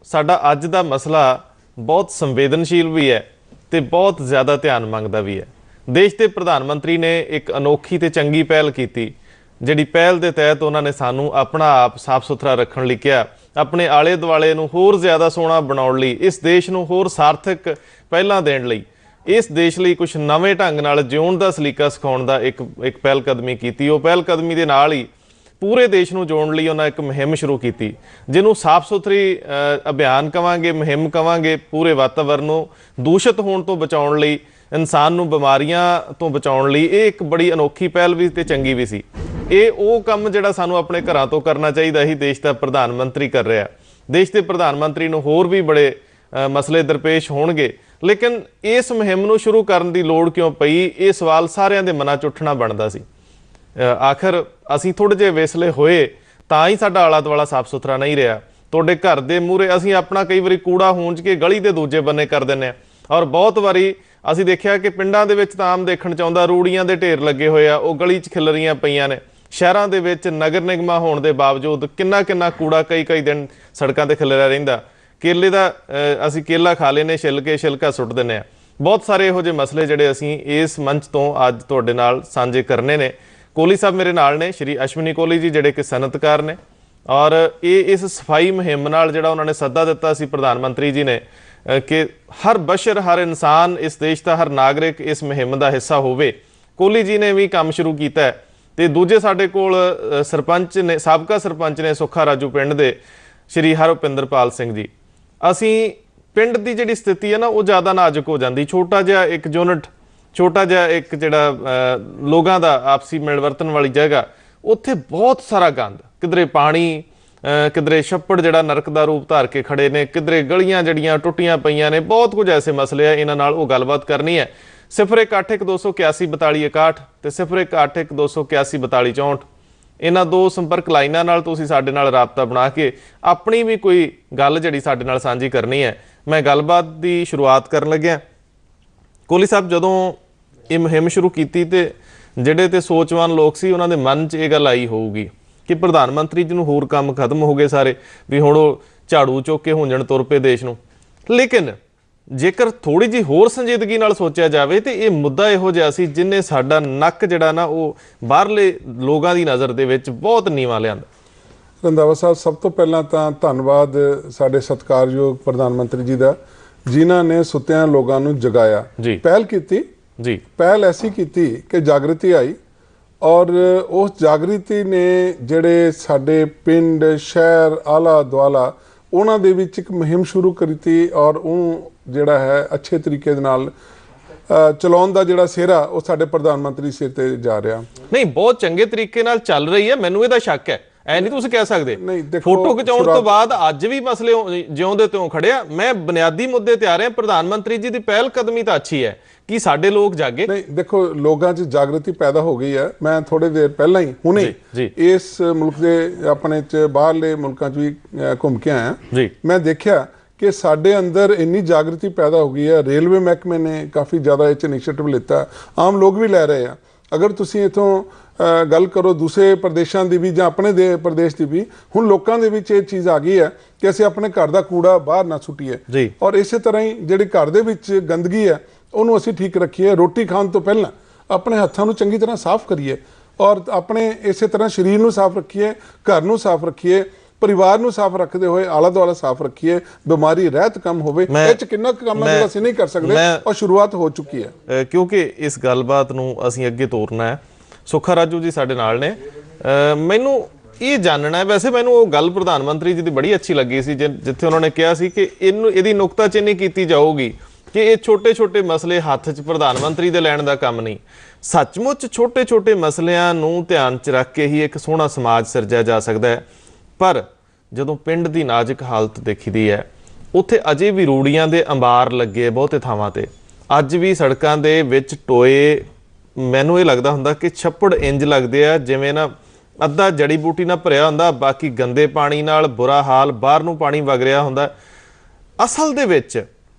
ਸਾਡਾ ਅੱਜ ਦਾ ਮਸਲਾ ਬਹੁਤ ਸੰਵੇਦਨਸ਼ੀਲ ਵੀ ਹੈ ਤੇ ਬਹੁਤ ਜ਼ਿਆਦਾ ਧਿਆਨ ਮੰਗਦਾ ਵੀ ਹੈ। ਦੇਸ਼ ਦੇ ਪ੍ਰਧਾਨ ਮੰਤਰੀ ਨੇ ਇੱਕ ਅਨੋਖੀ ਤੇ ਚੰਗੀ ਪਹਿਲ ਕੀਤੀ, ਜਿਹੜੀ ਪਹਿਲ ਦੇ ਤਹਿਤ ਉਹਨਾਂ ਨੇ ਸਾਨੂੰ ਆਪਣਾ ਆਪ ਸਾਫ਼ ਸੁਥਰਾ ਰੱਖਣ ਲਈ ਕਿਹਾ, ਆਪਣੇ ਆਲੇ ਦੁਆਲੇ ਨੂੰ ਹੋਰ ਜ਼ਿਆਦਾ ਸੋਹਣਾ ਬਣਾਉਣ ਲਈ, ਇਸ ਦੇਸ਼ ਨੂੰ ਹੋਰ ਸਾਰਥਕ ਪਹਿਲਾਂ ਦੇਣ ਲਈ, ਇਸ ਦੇਸ਼ ਲਈ ਕੁਝ ਨਵੇਂ ਢੰਗ ਨਾਲ ਜਿਉਣ ਦਾ ਸਲੀਕਾ ਸਿਖਾਉਣ ਦਾ ਇੱਕ ਪਹਿਲ ਕਦਮੀ ਕੀਤੀ। ਉਹ ਪਹਿਲ ਕਦਮੀ ਦੇ ਨਾਲ ਹੀ ਪੂਰੇ ਦੇਸ਼ ਨੂੰ ਜੋੜਨ ਲਈ ਉਹਨਾਂ ਇੱਕ ਮੁਹਿੰਮ ਸ਼ੁਰੂ ਕੀਤੀ, ਜਿਹਨੂੰ ਸਾਫ਼ ਸੁਥਰੀ ਅਭਿਆਨ ਕਵਾਂਗੇ, ਮੁਹਿੰਮ ਕਵਾਂਗੇ। ਪੂਰੇ ਵਾਤਾਵਰਨ ਨੂੰ ਦੂਸ਼ਿਤ ਹੋਣ ਤੋਂ ਬਚਾਉਣ ਲਈ, ਇਨਸਾਨ ਨੂੰ ਬਿਮਾਰੀਆਂ ਤੋਂ ਬਚਾਉਣ ਲਈ ਇਹ ਇੱਕ ਬੜੀ ਅਨੋਖੀ ਪਹਿਲ ਵੀ ਤੇ ਚੰਗੀ ਵੀ ਸੀ। ਇਹ ਉਹ ਕੰਮ ਜਿਹੜਾ ਸਾਨੂੰ ਆਪਣੇ ਘਰਾਂ ਤੋਂ ਕਰਨਾ ਚਾਹੀਦਾ ਸੀ, ਦੇਸ਼ ਦਾ ਪ੍ਰਧਾਨ ਮੰਤਰੀ ਕਰ ਰਿਹਾ। ਦੇਸ਼ ਦੇ ਪ੍ਰਧਾਨ ਮੰਤਰੀ ਨੂੰ ਹੋਰ ਵੀ ਬੜੇ ਮਸਲੇ ਦਰਪੇਸ਼ ਹੋਣਗੇ, ਲੇਕਿਨ ਇਸ ਮੁਹਿੰਮ ਨੂੰ ਸ਼ੁਰੂ ਕਰਨ ਦੀ ਲੋੜ ਕਿਉਂ ਪਈ, ਇਹ ਸਵਾਲ ਸਾਰਿਆਂ ਦੇ ਮਨਾਂ 'ਚ ਉੱਠਣਾ ਬਣਦਾ ਸੀ। ਆਖਰ ਅਸੀਂ ਥੋੜ੍ਹੇ ਜਿਹੇ ਵੇਸਲੇ ਹੋਏ ਤਾਂ ਹੀ ਸਾਡਾ ਆਲਾ ਦੁਆਲਾ ਸਾਫ਼ ਸੁਥਰਾ ਨਹੀਂ ਰਿਹਾ। ਤੁਹਾਡੇ ਘਰ ਦੇ ਮੂਹਰੇ ਅਸੀਂ ਆਪਣਾ ਕਈ ਵਾਰੀ ਕੂੜਾ ਹੂੰਜ ਕੇ ਗਲੀ ਦੇ ਦੂਜੇ ਬੰਨੇ ਕਰ ਦਿੰਦੇ ਹਾਂ, ਔਰ ਬਹੁਤ ਵਾਰੀ ਅਸੀਂ ਦੇਖਿਆ ਕਿ ਪਿੰਡਾਂ ਦੇ ਵਿੱਚ ਤਾਂ ਆਮ ਦੇਖਣ 'ਚ ਆਉਂਦਾ ਰੂੜੀਆਂ ਦੇ ਢੇਰ ਲੱਗੇ ਹੋਏ ਆ, ਉਹ ਗਲੀ 'ਚ ਖਿਲਰੀਆਂ ਪਈਆਂ ਨੇ। ਸ਼ਹਿਰਾਂ ਦੇ ਵਿੱਚ ਨਗਰ ਨਿਗਮਾਂ ਹੋਣ ਦੇ ਬਾਵਜੂਦ ਕਿੰਨਾ ਕੂੜਾ ਕਈ ਦਿਨ ਸੜਕਾਂ 'ਤੇ ਖਿਲਰਿਆ ਰਹਿੰਦਾ। ਕੇਲੇ ਦਾ ਅਸੀਂ ਕੇਲਾ ਖਾ ਲੈਨੇ, ਛਿਲਕਾ ਸੁੱਟ ਦਿੰਦੇ ਹਾਂ। ਬਹੁਤ ਸਾਰੇ ਇਹੋ ਜਿਹੇ ਮਸਲੇ ਜਿਹੜੇ ਅਸੀਂ ਇਸ ਮੰਚ ਤੋਂ ਅੱਜ ਤੁਹਾਡੇ ਨਾਲ ਸਾਂਝੇ ਕਰਨੇ ਨੇ। ਕੋਹਲੀ ਸਾਹਿਬ ਮੇਰੇ ਨਾਲ ਨੇ, ਸ਼੍ਰੀ ਅਸ਼ਵਨੀ ਕੋਹਲੀ ਜੀ, ਜਿਹੜੇ ਕਿ ਸਨਅਤਕਾਰ ਨੇ, ਔਰ ਇਹ ਇਸ ਸਫਾਈ ਮੁਹਿੰਮ ਨਾਲ ਜਿਹੜਾ ਉਹਨਾਂ ਨੇ ਸੱਦਾ ਦਿੱਤਾ ਸੀ ਪ੍ਰਧਾਨ ਮੰਤਰੀ ਜੀ ਨੇ ਕਿ ਹਰ ਬਸ਼ਰ, ਹਰ ਇਨਸਾਨ, ਇਸ ਦੇਸ਼ ਦਾ ਹਰ ਨਾਗਰਿਕ ਇਸ ਮੁਹਿੰਮ ਦਾ ਹਿੱਸਾ ਹੋਵੇ। ਕੋਹਲੀ ਜੀ ਨੇ ਵੀ ਕੰਮ ਸ਼ੁਰੂ ਕੀਤਾ ਹੈ। ਤੇ ਦੂਜੇ ਸਾਡੇ ਕੋਲ ਸਰਪੰਚ ਨੇ, ਸਾਬਕਾ ਸਰਪੰਚ ਨੇ ਸੁੱਖਾ ਰਾਜੂ ਪਿੰਡ ਦੇ, ਸ਼੍ਰੀ ਹਰਪਿੰਦਰਪਾਲ ਸਿੰਘ ਜੀ। ਅਸੀਂ ਪਿੰਡ ਦੀ ਜਿਹੜੀ ਸਥਿਤੀ ਹੈ ਨਾ, ਉਹ ਜ਼ਿਆਦਾ ਨਾਜ਼ੁਕ ਹੋ ਜਾਂਦੀ। ਛੋਟਾ ਜਿਹਾ ਇੱਕ ਯੂਨਿਟ, ਛੋਟਾ ਜਿਹਾ ਇੱਕ ਜਿਹੜਾ ਲੋਕਾਂ ਦਾ ਆਪਸੀ ਮਿਲ ਵਰਤਣ ਵਾਲੀ ਜਗ੍ਹਾ, ਉੱਥੇ ਬਹੁਤ ਸਾਰਾ ਗੰਦ, ਕਿਧਰੇ ਪਾਣੀ, ਕਿਧਰੇ ਛੱਪੜ ਜਿਹੜਾ ਨਰਕ ਦਾ ਰੂਪ ਧਾਰ ਕੇ ਖੜੇ ਨੇ, ਕਿਧਰੇ ਗਲੀਆਂ ਜਿਹੜੀਆਂ ਟੁੱਟੀਆਂ ਪਈਆਂ ਨੇ। ਬਹੁਤ ਕੁਝ ਐਸੇ ਮਸਲੇ ਆ, ਇਹਨਾਂ ਨਾਲ ਉਹ ਗੱਲਬਾਤ ਕਰਨੀ ਹੈ। 0181281261 ਤੇ 0181281264 ਇਹਨਾਂ ਦੋ ਸੰਪਰਕ ਲਾਈਨਾਂ ਨਾਲ ਤੁਸੀਂ ਸਾਡੇ ਨਾਲ ਰਾਬਤਾ ਬਣਾ ਕੇ ਆਪਣੀ ਵੀ ਕੋਈ ਗੱਲ ਜਿਹੜੀ ਸਾਡੇ ਨਾਲ ਸਾਂਝੀ ਕਰਨੀ ਹੈ। ਮੈਂ ਗੱਲਬਾਤ ਦੀ ਸ਼ੁਰੂਆਤ ਕਰਨ ਲੱਗਿਆ। ਕੋਹਲੀ ਸਾਹਿਬ, ਜਦੋਂ ਇਹ ਮੁਹਿੰਮ ਸ਼ੁਰੂ ਕੀਤੀ ਤੇ ਜਿਹੜੇ ਤੇ ਸੋਚਵਾਨ ਲੋਕ ਸੀ, ਉਹਨਾਂ ਦੇ ਮਨ 'ਚ ਇਹ ਗੱਲ ਆਈ ਹੋਊਗੀ ਕਿ ਪ੍ਰਧਾਨ ਮੰਤਰੀ ਜੀ ਨੂੰ ਹੋਰ ਕੰਮ ਖਤਮ ਹੋ ਗਏ ਸਾਰੇ, ਵੀ ਹੁਣ ਉਹ ਝਾੜੂ ਚੁੱਕ ਕੇ ਹੁੰਜਣ ਤੁਰ ਪਏ ਦੇਸ਼ ਨੂੰ। ਲੇਕਿਨ ਜੇਕਰ ਥੋੜ੍ਹੀ ਜਿਹੀ ਹੋਰ ਸੰਜੀਦਗੀ ਨਾਲ ਸੋਚਿਆ ਜਾਵੇ ਤੇ ਇਹ ਮੁੱਦਾ ਇਹੋ ਜਿਹਾ ਸੀ ਜਿਹਨੇ ਸਾਡਾ ਨੱਕ ਜਿਹੜਾ ਨਾ ਉਹ ਬਾਹਰਲੇ ਲੋਕਾਂ ਦੀ ਨਜ਼ਰ ਦੇ ਵਿੱਚ ਬਹੁਤ ਨੀਵਾਂ ਲਿਆਂਦਾ। ਰੰਧਾਵਾ ਸਾਹਿਬ, ਸਭ ਤੋਂ ਪਹਿਲਾਂ ਤਾਂ ਧੰਨਵਾਦ ਸਾਡੇ ਸਤਿਕਾਰਯੋਗ ਪ੍ਰਧਾਨ ਮੰਤਰੀ ਜੀ ਦਾ, ਜਿਨ੍ਹਾਂ ਨੇ ਸੁੱਤਿਆਂ ਲੋਕਾਂ ਨੂੰ ਜਗਾਇਆ, ਪਹਿਲ ਕੀਤੀ ਜੀ। ਪਹਿਲ ਐਸੀ ਕੀਤੀ ਕਿ ਜਾਗਰਤੀ ਆਈ, ਔਰ ਉਸ ਜਾਗਰਤੀ ਨੇ ਜਿਹੜੇ ਸਾਡੇ ਪਿੰਡ, ਸ਼ਹਿਰ, ਆਲਾ ਦੁਆਲਾ, ਉਹਨਾਂ ਦੇ ਵਿੱਚ ਇੱਕ ਮੁਹਿੰਮ ਸ਼ੁਰੂ ਕੀਤੀ, ਔਰ ਉਹ ਜਿਹੜਾ ਹੈ ਅੱਛੇ ਤਰੀਕੇ ਦੇ ਨਾਲ ਚਲਾਉਣ ਦਾ ਜਿਹੜਾ ਸਿਹਰਾ ਉਹ ਸਾਡੇ ਪ੍ਰਧਾਨ ਮੰਤਰੀ ਸਿਰ ਤੇ ਜਾ ਰਿਹਾ। ਨਹੀਂ, ਬਹੁਤ ਚੰਗੇ ਤਰੀਕੇ ਨਾਲ ਚੱਲ ਰਹੀ ਹੈ, ਮੈਨੂੰ ਇਹਦਾ ਸ਼ੱਕ ਹੈ। ਐ ਨਹੀਂ ਤੁਸੀਂ ਕਹਿ ਸਕਦੇ। ਫੋਟੋ ਖਿਚਾਉਣ ਤੋਂ ਬਾਅਦ ਅੱਜ ਵੀ ਮਸਲੇ ਜਿਉਂਦੇ ਤਿਉਂ ਖੜਿਆ। ਮੈਂ ਬੁਨਿਆਦੀ ਮੁੱਦੇ ਤੇ ਆ ਰਿਹਾ। ਪ੍ਰਧਾਨ ਮੰਤਰੀ ਜੀ ਦੀ ਪਹਿਲ ਕਦਮੀ ਤਾਂ ਅੱਛੀ ਹੈ ਕਿ ਸਾਡੇ ਲੋਕ ਜਾਗੇ। ਨਹੀਂ, ਦੇਖੋ, ਲੋਕਾਂ 'ਚ ਜਾਗਰਤੀ ਪੈਦਾ ਹੋ ਗਈ ਹੈ। ਮੈਂ ਥੋੜੇ ਦੇਰ ਪਹਿਲਾਂ ਹੀ ਹੁਣੇ ਇਸ ਮੁਲਕ ਦੇ, ਆਪਣੇ 'ਚ ਬਾਹਰਲੇ ਮੁਲਕਾਂ 'ਚ ਵੀ ਘੁੰਮ ਕੇ ਆਇਆ। ਮੈਂ ਦੇਖਿਆ ਕਿ ਸਾਡੇ ਅੰਦਰ ਇੰਨੀ ਜਾਗਰਤੀ ਪੈਦਾ ਹੋ ਗਈ ਹੈ। ਰੇਲਵੇ ਮਹਿਕਮੇ ਨੇ ਕਾਫੀ ਜ਼ਿਆਦਾ ਇਹ 'ਚ ਇਨੀਸ਼ੀਏਟਿਵ ਲਿੱਤਾ, ਆਮ ਲੋਕ ਵੀ ਲੈ ਰਹੇ ਆ। ਅਗਰ ਤੁਸੀਂ ਇੱਥੋਂ ਗੱਲ ਕਰੋ ਦੂਸਰੇ ਪ੍ਰਦੇਸ਼ਾਂ ਦੀ ਵੀ ਜਾਂ ਆਪਣੇ ਦੇ ਪ੍ਰਦੇਸ਼ ਦੀ ਵੀ, ਹੁਣ ਲੋਕਾਂ ਦੇ ਵਿੱਚ ਇਹ ਚੀਜ਼ ਆ ਗਈ ਹੈ ਕਿ ਅਸੀਂ ਆਪਣੇ ਘਰ ਦਾ ਕੂੜਾ ਬਾਹਰ ਨਾ ਸੁੱਟੀਏ, ਔਰ ਇਸੇ ਤਰ੍ਹਾਂ ਹੀ ਜਿਹੜੀ ਘਰ ਦੇ ਵਿੱਚ ਗੰਦਗੀ ਹੈ ਉਹਨੂੰ ਅਸੀਂ ਠੀਕ ਰੱਖੀਏ। ਰੋਟੀ ਖਾਣ ਤੋਂ ਪਹਿਲਾਂ ਆਪਣੇ ਹੱਥਾਂ ਨੂੰ ਚੰਗੀ ਤਰ੍ਹਾਂ ਸਾਫ਼ ਕਰੀਏ, ਔਰ ਆਪਣੇ ਇਸੇ ਤਰ੍ਹਾਂ ਸਰੀਰ ਨੂੰ ਸਾਫ਼ ਰੱਖੀਏ, ਘਰ ਨੂੰ ਸਾਫ਼ ਰੱਖੀਏ, ਪਰਿਵਾਰ ਨੂੰ ਸਾਫ਼ ਰੱਖਦੇ ਹੋਏ ਆਲਾ ਦੁਆਲਾ ਸਾਫ਼ ਰੱਖੀਏ, ਬਿਮਾਰੀ ਰਹਿਤ ਕੰਮ ਹੋਵੇ। ਇਹ 'ਚ ਕਿੰਨਾ ਕੁ ਕੰਮ ਹੈ ਜਿਹੜਾ ਅਸੀਂ ਨਹੀਂ ਕਰ ਸਕਦੇ, ਔਰ ਸ਼ੁਰੂਆਤ ਹੋ ਚੁੱਕੀ ਹੈ। ਕਿਉਂਕਿ ਇਸ ਗੱਲਬਾਤ ਨੂੰ ਅਸੀਂ ਅੱਗੇ ਤੋਰਨਾ ਹੈ। ਸੁੱਖਾ ਰਾਜੂ ਜੀ ਸਾਡੇ ਨਾਲ ਨੇ। ਮੈਨੂੰ ਇਹ ਜਾਣਨਾ ਹੈ, ਵੈਸੇ ਮੈਨੂੰ ਉਹ ਗੱਲ ਪ੍ਰਧਾਨ ਮੰਤਰੀ ਜੀ ਦੀ ਬੜੀ ਅੱਛੀ ਲੱਗੀ ਸੀ ਜਿੱਥੇ ਉਹਨਾਂ ਨੇ ਕਿਹਾ ਸੀ ਕਿ ਇਹਦੀ ਨੁਕਤਾਚੀਨੀ ਕੀਤੀ ਜਾਊਗੀ ਕਿ ਇਹ ਛੋਟੇ ਮਸਲੇ ਹੱਥ 'ਚ ਪ੍ਰਧਾਨ ਮੰਤਰੀ ਦੇ ਲੈਣ ਦਾ ਕੰਮ ਨਹੀਂ। ਸੱਚਮੁੱਚ ਛੋਟੇ ਮਸਲਿਆਂ ਨੂੰ ਧਿਆਨ 'ਚ ਰੱਖ ਕੇ ਹੀ ਇੱਕ ਸੋਹਣਾ ਸਮਾਜ ਸਿਰਜਿਆ ਜਾ ਸਕਦਾ ਹੈ। ਪਰ ਜਦੋਂ ਪਿੰਡ ਦੀ ਨਾਜ਼ੁਕ ਹਾਲਤ ਦੇਖੀਦੀ ਹੈ, ਉੱਥੇ ਅਜੇ ਵੀ ਰੂੜੀਆਂ ਦੇ ਅੰਬਾਰ ਲੱਗੇ ਬਹੁਤੇ ਥਾਵਾਂ ਤੇ, ਅੱਜ ਵੀ ਸੜਕਾਂ ਦੇ ਵਿੱਚ ਟੋਏ। ਮੈਨੂੰ ਇਹ ਲੱਗਦਾ ਹੁੰਦਾ ਕਿ ਛੱਪੜ ਇੰਜ ਲੱਗਦੇ ਆ ਜਿਵੇਂ ਨਾ ਅੱਧਾ ਜੜੀ ਬੂਟੀ ਨਾਲ ਭਰਿਆ ਹੁੰਦਾ, ਬਾਕੀ ਗੰਦੇ ਪਾਣੀ ਨਾਲ ਬੁਰਾ ਹਾਲ, ਬਾਹਰ ਨੂੰ ਪਾਣੀ ਵਗ ਰਿਹਾ ਹੁੰਦਾ। ਅਸਲ ਦੇ ਵਿੱਚ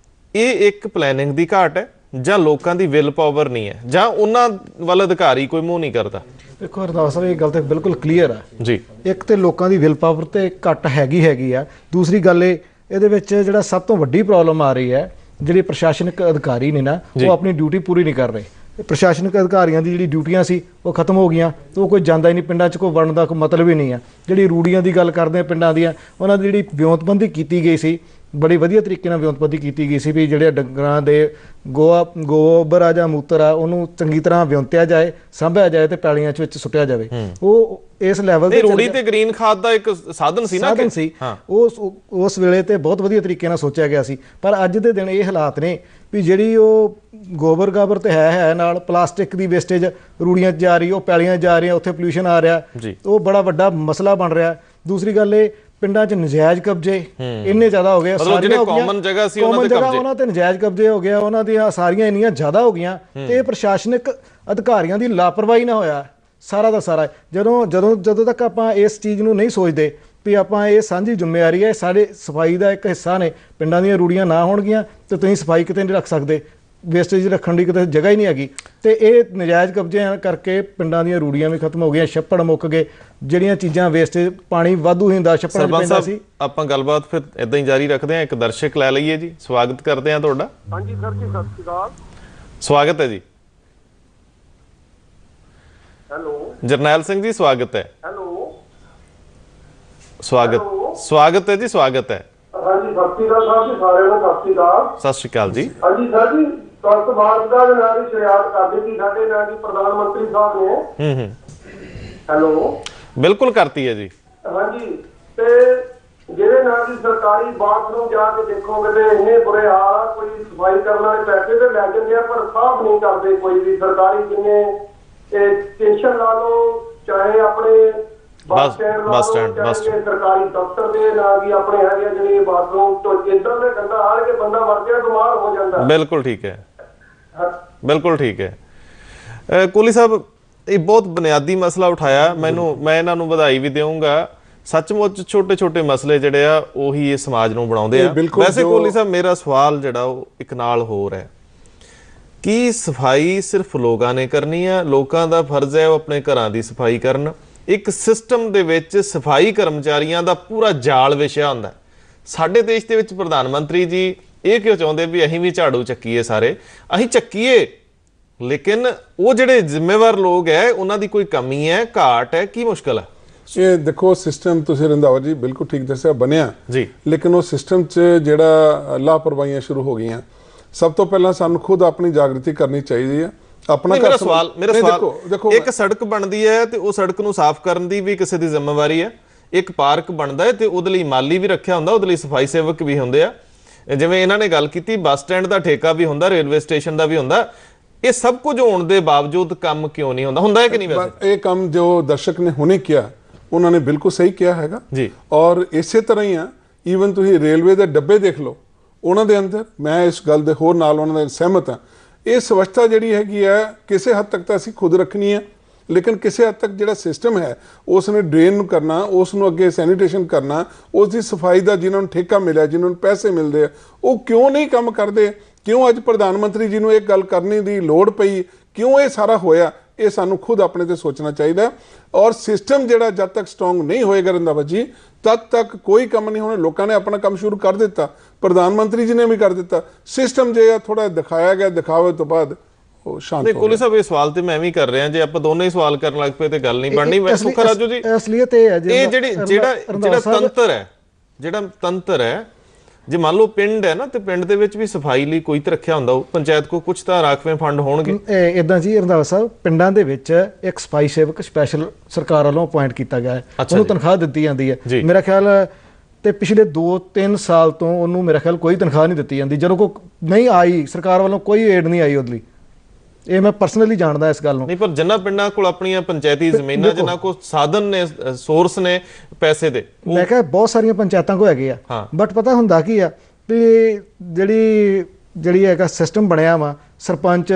ਇਹ ਇੱਕ ਪਲੈਨਿੰਗ ਦੀ ਘਾਟ ਹੈ, ਜਾਂ ਲੋਕਾਂ ਦੀ ਵਿਲ ਪਾਵਰ ਨਹੀਂ ਹੈ, ਜਾਂ ਉਹਨਾਂ ਵੱਲ ਅਧਿਕਾਰੀ ਕੋਈ ਮੂੰਹ ਨਹੀਂ ਕਰਦਾ। ਦੇਖੋ ਰੰਧਾਵਾ ਸਾਹਿਬ, ਇਹ ਗੱਲ ਤਾਂ ਬਿਲਕੁਲ ਕਲੀਅਰ ਹੈ ਜੀ। ਇੱਕ ਤੇ ਲੋਕਾਂ ਦੀ ਵਿਲ ਪਾਵਰ ਤੇ ਘੱਟ ਹੈਗੀ ਆ। ਦੂਸਰੀ ਗੱਲ ਇਹ ਇਹਦੇ ਵਿੱਚ ਜਿਹੜਾ ਸਭ ਤੋਂ ਵੱਡੀ ਪ੍ਰੋਬਲਮ ਆ ਰਹੀ ਹੈ, ਜਿਹੜੇ ਪ੍ਰਸ਼ਾਸਨਿਕ ਅਧਿਕਾਰੀ ਨੇ ਨਾ, ਉਹ ਆਪਣੀ ਡਿਊਟੀ ਪੂਰੀ ਨਹੀਂ ਕਰ ਰਹੇ। ਪ੍ਰਸ਼ਾਸਨਿਕ ਅਧਿਕਾਰੀਆਂ ਦੀ ਜਿਹੜੀ ਡਿਊਟੀਆਂ ਸੀ ਉਹ ਖਤਮ ਹੋ ਗਈਆਂ, ਉਹ ਕੋਈ ਜਾਂਦਾ ਹੀ ਨਹੀਂ ਪਿੰਡਾਂ 'ਚ, ਕੋਈ ਵੜਨ ਦਾ ਕੋਈ ਮਤਲਬ ਹੀ ਨਹੀਂ ਆ। ਜਿਹੜੀ ਰੂੜੀਆਂ ਦੀ ਗੱਲ ਕਰਦੇ ਆ ਪਿੰਡਾਂ ਦੀਆਂ, ਉਹਨਾਂ ਦੀ ਜਿਹੜੀ ਵਿਉਂਤਬੰਦੀ ਕੀਤੀ ਗਈ ਸੀ, ਬੜੀ ਵਧੀਆ ਤਰੀਕੇ ਨਾਲ ਵਿਉਂਤਬੰਦੀ ਕੀਤੀ ਗਈ ਸੀ ਵੀ ਜਿਹੜੇ ਡੰਗਰਾਂ ਦੇ ਗੋਬਰ ਆ ਜਾਂ ਮੂਤਰ ਆ ਉਹਨੂੰ ਚੰਗੀ ਤਰ੍ਹਾਂ ਵਿਉਂਤਿਆ ਜਾਏ, ਸਾਂਭਿਆ ਜਾਏ ਤੇ ਪੈਲੀਆਂ 'ਚ ਵਿੱਚ ਸੁੱਟਿਆ ਜਾਵੇ। ਉਹ ਇਸ ਲੈਵਲ ਤੇ ਰੂੜੀ ਤੇ ਗ੍ਰੀਨ ਖਾਦ ਦਾ ਇੱਕ ਸਾਧਨ ਸੀ ਨਾ, ਸਾਧਨ ਸੀ, ਉਸ ਵੇਲੇ ਤੇ ਬਹੁਤ ਵਧੀਆ ਤਰੀਕੇ ਨਾਲ ਸੋਚਿਆ ਗਿਆ ਸੀ। ਪਰ ਅੱਜ ਦੇ ਦਿਨ ਇਹ ਹਾਲਾਤ ਨੇ ਵੀ ਜਿਹੜੀ ਉਹ ਗੋਬਰ ਗਾਬਰ ਤੇ ਹੈ ਨਾਲ ਪਲਾਸਟਿਕ ਦੀ ਵੇਸਟੇਜ ਰੂੜੀਆਂ 'ਚ ਜਾ ਰਹੀ, ਉਹ ਪੈਲੀਆਂ 'ਚ ਜਾ ਰਹੀਆਂ, ਉੱਥੇ ਪੋਲਿਊਸ਼ਨ ਆ ਰਿਹਾ, ਉਹ ਬੜਾ ਵੱਡਾ ਮਸਲਾ ਬਣ ਰਿਹਾ। ਦੂਸਰੀ ਗੱਲ ਇਹ ਪਿੰਡਾਂ 'ਚ ਨਜਾਇਜ਼ ਕਬਜ਼ੇ ਇੰਨੇ ਜ਼ਿਆਦਾ ਹੋ ਗਏ, ਜਿਹੜੇ ਕਾਮਨ ਜਗ੍ਹਾ ਸੀ ਉਹਨਾਂ ਤੇ ਨਜਾਇਜ਼ ਕਬਜ਼ੇ ਹੋ ਗਿਆ, ਉਹਨਾਂ ਦੀਆਂ ਸਾਰੀਆਂ ਇੰਨੀਆਂ ਜ਼ਿਆਦਾ ਹੋ ਗਈਆਂ ਤੇ ਪ੍ਰਸ਼ਾਸਨਿਕ ਅਧਿਕਾਰੀਆਂ ਦੀ ਲਾਪਰਵਾਹੀ ਨਾ ਹੋਇਆ ਸਾਰਾ ਦਾ ਸਾਰਾ। ਜਦੋਂ ਤੱਕ ਆਪਾਂ ਇਸ ਚੀਜ਼ ਨੂੰ ਨਹੀਂ ਸੋਚਦੇ ਵੀ ਆਪਾਂ ਇਹ ਸਾਂਝੀ ਜ਼ਿੰਮੇਵਾਰੀ ਹੈ, ਸਾਡੇ ਸਫਾਈ ਦਾ ਇੱਕ ਹਿੱਸਾ ਨੇ, ਪਿੰਡਾਂ ਦੀਆਂ ਰੂੜੀਆਂ ਨਾ ਹੋਣਗੀਆਂ ਤੇ ਤੁਸੀਂ ਸਫਾਈ ਕਿਤੇ ਨਹੀਂ ਰੱਖ ਸਕਦੇ, ਵੇਸਟੇਜ ਰੱਖਣ ਦੀ ਕਿਤੇ ਜਗ੍ਹਾ ਹੀ ਨਹੀਂ ਹੈਗੀ। ਤੇ ਇਹ ਨਜਾਇਜ਼ ਕਬਜ਼ਿਆਂ ਕਰਕੇ ਪਿੰਡਾਂ ਦੀਆਂ ਰੂੜੀਆਂ ਵੀ ਖਤਮ ਹੋ ਗਈਆਂ, ਛੱਪੜ ਮੁੱਕ ਗਏ, ਜਿਹੜੀਆਂ ਚੀਜ਼ਾਂ ਵੇਸਟੇਜ ਪਾਣੀ ਵਾਧੂ ਹੁੰਦਾ ਛੱਪੜਾਂ 'ਚ ਪੈਂਦਾ ਸੀ। ਆਪਾਂ ਗੱਲਬਾਤ ਫਿਰ ਇਦਾਂ ਹੀ ਜਾਰੀ ਰੱਖਦੇ ਹਾਂ, ਇੱਕ ਦਰਸ਼ਕ ਲੈ ਲਈਏ ਜੀ। ਸਵਾਗਤ ਕਰਦੇ ਹਾਂ ਤੁਹਾਡਾ। ਹਾਂਜੀ ਸਰ ਜੀ, ਸਤਿ ਸ਼੍ਰੀ ਅਕਾਲ। ਸਵਾਗਤ ਹੈ ਜੀ। ਹੈਲੋ ਜਰਨੈਲ ਸਿੰਘ ਜੀ, ਸਵਾਗਤ ਹੈ। ਹੈਲੋ ਸਵਾਗਤ ਹੈ ਜੀ, ਸਵਾਗਤ ਹੈ। ਹਾਂਜੀ ਸਤਿ ਸ਼੍ਰੀ ਅਕਾਲ ਸਾਹਿਬ ਜੀ, ਸਾਰਿਆਂ ਨੂੰ ਸਤਿ ਸ਼੍ਰੀ ਅਕਾਲ। ਸਤਿ ਸ਼੍ਰੀ ਅਕਾਲ ਜੀ। ਹਾਂਜੀ ਸਰ ਜੀ, ਤੁਰੰਤ ਭਾਰਤ ਦਾ ਨਾਂ ਦੀ ਸ਼ੁਰੂਆਤ ਕਰ ਦਿੱਤੀ ਸਾਡੇ ਨਾਂ ਦੀ ਪ੍ਰਧਾਨ ਮੰਤਰੀ ਸਾਹਿਬ ਨੇ। ਹੈਲੋ ਬਿਲਕੁਲ ਕਰਤੀ ਹੈ ਜੀ। ਹਾਂਜੀ, ਤੇ ਜਿਹੜੇ ਨਾਂ ਦੀ ਸਰਕਾਰੀ ਬਾਥਰੂਮ ਜਾ ਕੇ ਦੇਖੋਗੇ ਤੇ ਇੰਨੇ ਬੁਰੇ ਹਾਲ ਆ, ਕੋਈ ਸਫਾਈ ਕਰਨ ਵਾਲੇ ਪੈਸੇ ਤੇ ਲੈ ਜਾਂਦੇ ਆ ਪਰ ਸਾਫ਼ ਨਹੀਂ ਕਰਦੇ ਕੋਈ ਵੀ। ਸਰਕਾਰੀ ਜਿੰਨੇ ਸਟੇਸ਼ਨ ਲਾ ਲਓ, ਚਾਹੇ ਆਪਣੇ ਬੱਸ ਸਟੈਂਡ ਸਰਕਾਰੀ ਦਫ਼ਤਰ ਦੇ ਨਾਂ ਵੀ ਆਪਣੇ ਹੈਗੇ ਜਿਹੜੇ ਬਾਥਰੂਮ ਤੋਂ ਇਦਾਂ ਦੇ ਗੰਦਾ ਹਾਲ ਕੇ ਬੰਦਾ ਮਰ ਗਿਆ, ਬਿਮਾਰ ਹੋ ਜਾਂਦਾ। ਬਿਲਕੁਲ ਠੀਕ ਹੈ, ਬਿਲਕੁਲ ਠੀਕ ਹੈ। ਕੋਹਲੀ ਸਾਹਿਬ, ਇਹ ਬਹੁਤ ਬੁਨਿਆਦੀ ਮਸਲਾ ਉਠਾਇਆ। ਮੈਂ ਇਹਨਾਂ ਨੂੰ ਵਧਾਈ ਵੀ ਦੇਵਾਂਗਾ। ਸੱਚਮੁੱਚ ਛੋਟੇ ਛੋਟੇ ਮਸਲੇ ਜਿਹੜੇ ਆ ਉਹੀ ਇਹ ਸਮਾਜ ਨੂੰ ਬਣਾਉਂਦੇ ਆ। ਵੈਸੇ ਕੋਹਲੀ ਸਾਹਿਬ, ਮੇਰਾ ਸਵਾਲ ਜਿਹੜਾ ਉਹ ਇੱਕ ਨਾਲ ਹੋਰ ਹੈ, ਕੀ ਸਫਾਈ ਸਿਰਫ ਲੋਕਾਂ ਨੇ ਕਰਨੀ ਆ? ਲੋਕਾਂ ਦਾ ਫਰਜ਼ ਹੈ ਉਹ ਆਪਣੇ ਘਰਾਂ ਦੀ ਸਫਾਈ ਕਰਨ। ਇੱਕ ਸਿਸਟਮ ਦੇ ਵਿੱਚ ਸਫਾਈ ਕਰਮਚਾਰੀਆਂ ਦਾ ਪੂਰਾ ਜਾਲ ਵਿਛਿਆ ਹੁੰਦਾ। ਸਾਡੇ ਦੇਸ਼ ਦੇ ਵਿੱਚ ਪ੍ਰਧਾਨ ਮੰਤਰੀ ਜੀ ਇਹ ਕਿਉਂ ਚਾਹੁੰਦੇ ਵੀ ਅਸੀਂ ਵੀ ਝਾੜੂ ਚੱਕੀਏ? ਸਾਰੇ ਅਸੀਂ ਚੱਕੀਏ, ਲੇਕਿਨ ਉਹ ਜਿਹੜੇ ਜ਼ਿੰਮੇਵਾਰ ਲੋਕ ਹੈ ਉਹਨਾਂ ਦੀ ਕੋਈ ਕਮੀ ਹੈ, ਘਾਟ ਹੈ, ਕੀ ਮੁਸ਼ਕਲ ਹੈ? ਇਹ ਦੇਖੋ, ਸਿਸਟਮ ਤੁਸੀਂ ਰੰਧਾਵਾ ਜੀ ਬਿਲਕੁਲ ਠੀਕ ਦੱਸਿਆ ਬਣਿਆ ਜੀ, ਲੇਕਿਨ ਉਹ ਸਿਸਟਮ 'ਚ ਜਿਹੜਾ ਲਾਪਰਵਾਹੀਆਂ ਸ਼ੁਰੂ ਹੋ ਗਈਆਂ। ਸਭ ਤੋਂ ਪਹਿਲਾਂ ਸਾਨੂੰ ਖੁਦ ਆਪਣੀ ਜਾਗਰਤੀ ਕਰਨੀ ਚਾਹੀਦੀ ਹੈ। ਆਪਣਾ ਮੇਰਾ ਸਵਾਲ ਦੇਖੋ, ਇੱਕ ਸੜਕ ਬਣਦੀ ਹੈ ਤੇ ਉਹ ਸੜਕ ਨੂੰ ਸਾਫ਼ ਕਰਨ ਦੀ ਵੀ ਕਿਸੇ ਦੀ ਜ਼ਿੰਮੇਵਾਰੀ ਹੈ। ਇੱਕ ਪਾਰਕ ਬਣਦਾ ਹੈ ਤੇ ਉਹਦੇ ਲਈ ਮਾਲੀ ਵੀ ਰੱਖਿਆ ਹੁੰਦਾ, ਉਹਦੇ ਲਈ ਸਫਾਈ ਸੇਵਕ ਵੀ ਹੁੰਦੇ ਆ। ਜਿਵੇਂ ਇਹਨਾਂ ਨੇ ਗੱਲ ਕੀਤੀ, ਬੱਸ ਸਟੈਂਡ ਦਾ ਠੇਕਾ ਵੀ ਹੁੰਦਾ, ਰੇਲਵੇ ਸਟੇਸ਼ਨ ਦਾ ਵੀ ਹੁੰਦਾ। ਇਹ ਸਭ ਕੁਝ ਹੋਣ ਦੇ ਬਾਵਜੂਦ ਕੰਮ ਕਿਉਂ ਨਹੀਂ ਹੁੰਦਾ ਹੈ ਕਿ ਨਹੀਂ? ਵੈਸੇ ਇਹ ਕੰਮ ਜੋ ਦਰਸ਼ਕ ਨੇ ਹੁਣੇ ਕਿਹਾ, ਉਹਨਾਂ ਨੇ ਬਿਲਕੁਲ ਸਹੀ ਕਿਹਾ ਹੈਗਾ ਜੀ। ਔਰ ਇਸੇ ਤਰ੍ਹਾਂ ਹੀ ਆ, ਈਵਨ ਤੁਸੀਂ ਰੇਲਵੇ ਦੇ ਡੱਬੇ ਦੇਖ ਲਓ, ਉਹਨਾਂ ਦੇ ਅੰਦਰ ਮੈਂ ਇਸ ਗੱਲ ਦੇ ਹੋਰ ਨਾਲ ਉਹਨਾਂ ਦੇ ਸਹਿਮਤ ਹਾਂ। ਇਹ ਸਵੱਛਤਾ ਜਿਹੜੀ ਹੈਗੀ ਹੈ ਕਿਸੇ ਹੱਦ ਤੱਕ ਤਾਂ ਅਸੀਂ ਖੁਦ ਰੱਖਣੀ ਹੈ, ਲੇਕਿਨ ਕਿਸੇ ਹੱਦ ਤੱਕ ਜਿਹੜਾ ਸਿਸਟਮ ਹੈ ਉਸ ਨੇ ਡਰੇਨ ਨੂੰ ਕਰਨਾ, ਉਸ ਨੂੰ ਅੱਗੇ ਸੈਨੀਟੇਸ਼ਨ ਕਰਨਾ, ਉਸ ਦੀ ਸਫਾਈ ਦਾ ਜਿਨ੍ਹਾਂ ਨੂੰ ਠੇਕਾ ਮਿਲਿਆ, ਜਿਨ੍ਹਾਂ ਨੂੰ ਪੈਸੇ ਮਿਲਦੇ ਆ, ਉਹ ਕਿਉਂ ਨਹੀਂ ਕੰਮ ਕਰਦੇ? ਕਿਉਂ ਅੱਜ ਪ੍ਰਧਾਨ ਮੰਤਰੀ ਜੀ ਨੂੰ ਇਹ ਗੱਲ ਕਰਨੀ ਦੀ ਲੋੜ ਪਈ? ਕਿਉਂ ਇਹ ਸਾਰਾ ਹੋਇਆ? ਇਹ ਸਾਨੂੰ ਖੁਦ ਆਪਣੇ ਤੇ ਸੋਚਣਾ ਚਾਹੀਦਾ। ਔਰ ਸਿਸਟਮ ਜਿਹੜਾ ਜਦ ਤੱਕ ਸਟਰੋਂਗ ਨਹੀਂ ਹੋਏਗਾ ਰੰਧਾਵਾ ਜੀ, ਤਦ ਤੱਕ ਕੋਈ ਕੰਮ ਨਹੀਂ ਹੋਣਾ। ਲੋਕਾਂ ਨੇ ਆਪਣਾ ਕੰਮ ਸ਼ੁਰੂ ਕਰ ਦਿੱਤਾ, ਪ੍ਰਧਾਨ ਮੰਤਰੀ ਜੀ ਨੇ ਵੀ ਕਰ ਦਿੱਤਾ। ਸਿਸਟਮ ਜੇ ਥੋੜਾ ਦਿਖਾਇਆ ਗਿਆ, ਦਿਖਾਵੇ ਤੋਂ ਬਾਅਦ ਉਹ ਸ਼ਾਂਤ ਹੋ ਗਿਆ। ਕੋਹਲੀ ਸਾਹਿਬ, ਇਹ ਸਵਾਲ ਤੇ ਮੈਂ ਵੀ ਕਰ ਰਿਹਾ। ਜੇ ਆਪਾਂ ਦੋਨੇ ਹੀ ਸਵਾਲ ਕਰਨ ਲੱਗ ਪਏ ਤੇ ਗੱਲ ਨਹੀਂ ਬਣਨੀ। ਸੁਖਾ ਰਾਜੂ ਜੀ, ਅਸਲੀਅਤ ਇਹ ਹੈ ਜਿਹੜਾ ਤੰਤਰ ਹੈ, ਜੇ ਮੰਨ ਲਓ ਪਿੰਡ ਹੈ ਨਾ, ਤੇ ਪਿੰਡ ਦੇ ਵਿੱਚ ਵੀ ਸਫਾਈ ਲਈ ਕੋਈ ਤਾਂ ਰੱਖਿਆ ਹੁੰਦਾ, ਪੰਚਾਇਤ ਕੋ ਕੁਝ ਤਾਂ ਰਾਖਵੇਂ ਫੰਡ ਹੋਣਗੇ। ਇਦਾਂ ਜੀ ਰੰਧਾਵਾ ਸਾਹਿਬ, ਪਿੰਡਾਂ ਦੇ ਵਿੱਚ ਇੱਕ ਸਫਾਈ ਸੇਵਕ ਸਪੈਸ਼ਲ ਸਰਕਾਰ ਵੱਲੋਂ ਅਪਾਇੰਟ ਕੀਤਾ ਗਿਆ ਹੈ, ਉਹਨੂੰ ਤਨਖਾਹ ਦਿੱਤੀ ਜਾਂਦੀ ਹੈ। ਮੇਰਾ ਖਿਆਲ ਤੇ ਪਿਛਲੇ 2-3 ਸਾਲ ਤੋਂ ਉਹਨੂੰ ਮੇਰਾ ਖਿਆਲ ਕੋਈ ਤਨਖਾਹ ਨਹੀਂ ਦਿੱਤੀ ਜਾਂਦੀ। ਜਦੋਂ ਕੋਈ ਨਹੀਂ ਆਈ ਸਰਕਾਰ ਵੱਲੋਂ, ਕੋਈ ਏਡ ਨਹੀਂ ਆਈ ਉਹਦੇ ਲਈ। ਇਹ ਮੈਂ ਪਰਸਨਲੀ ਜਾਣਦਾ ਇਸ ਗੱਲ ਨੂੰ। ਨਹੀਂ, ਪਰ ਜਿੰਨਾ ਪਿੰਡਾਂ ਕੋਲ ਆਪਣੀਆਂ ਪੰਚਾਇਤੀ ਜ਼ਮੀਨਾਂ, ਜਿਨ੍ਹਾਂ ਕੋਲ ਸਾਧਨ ਨੇ, ਸੋਰਸ ਨੇ ਪੈਸੇ ਦੇ, ਮੈਂ ਕਿਹਾ ਬਹੁਤ ਸਾਰੀਆਂ ਪੰਚਾਇਤਾਂ ਕੋ ਹੈਗੇ ਆ। ਬਟ ਪਤਾ ਹੁੰਦਾ ਕੀ ਆ ਵੀ ਜਿਹੜੀ ਹੈਗਾ ਸਿਸਟਮ ਬਣਿਆ ਵਾ, ਸਰਪੰਚ,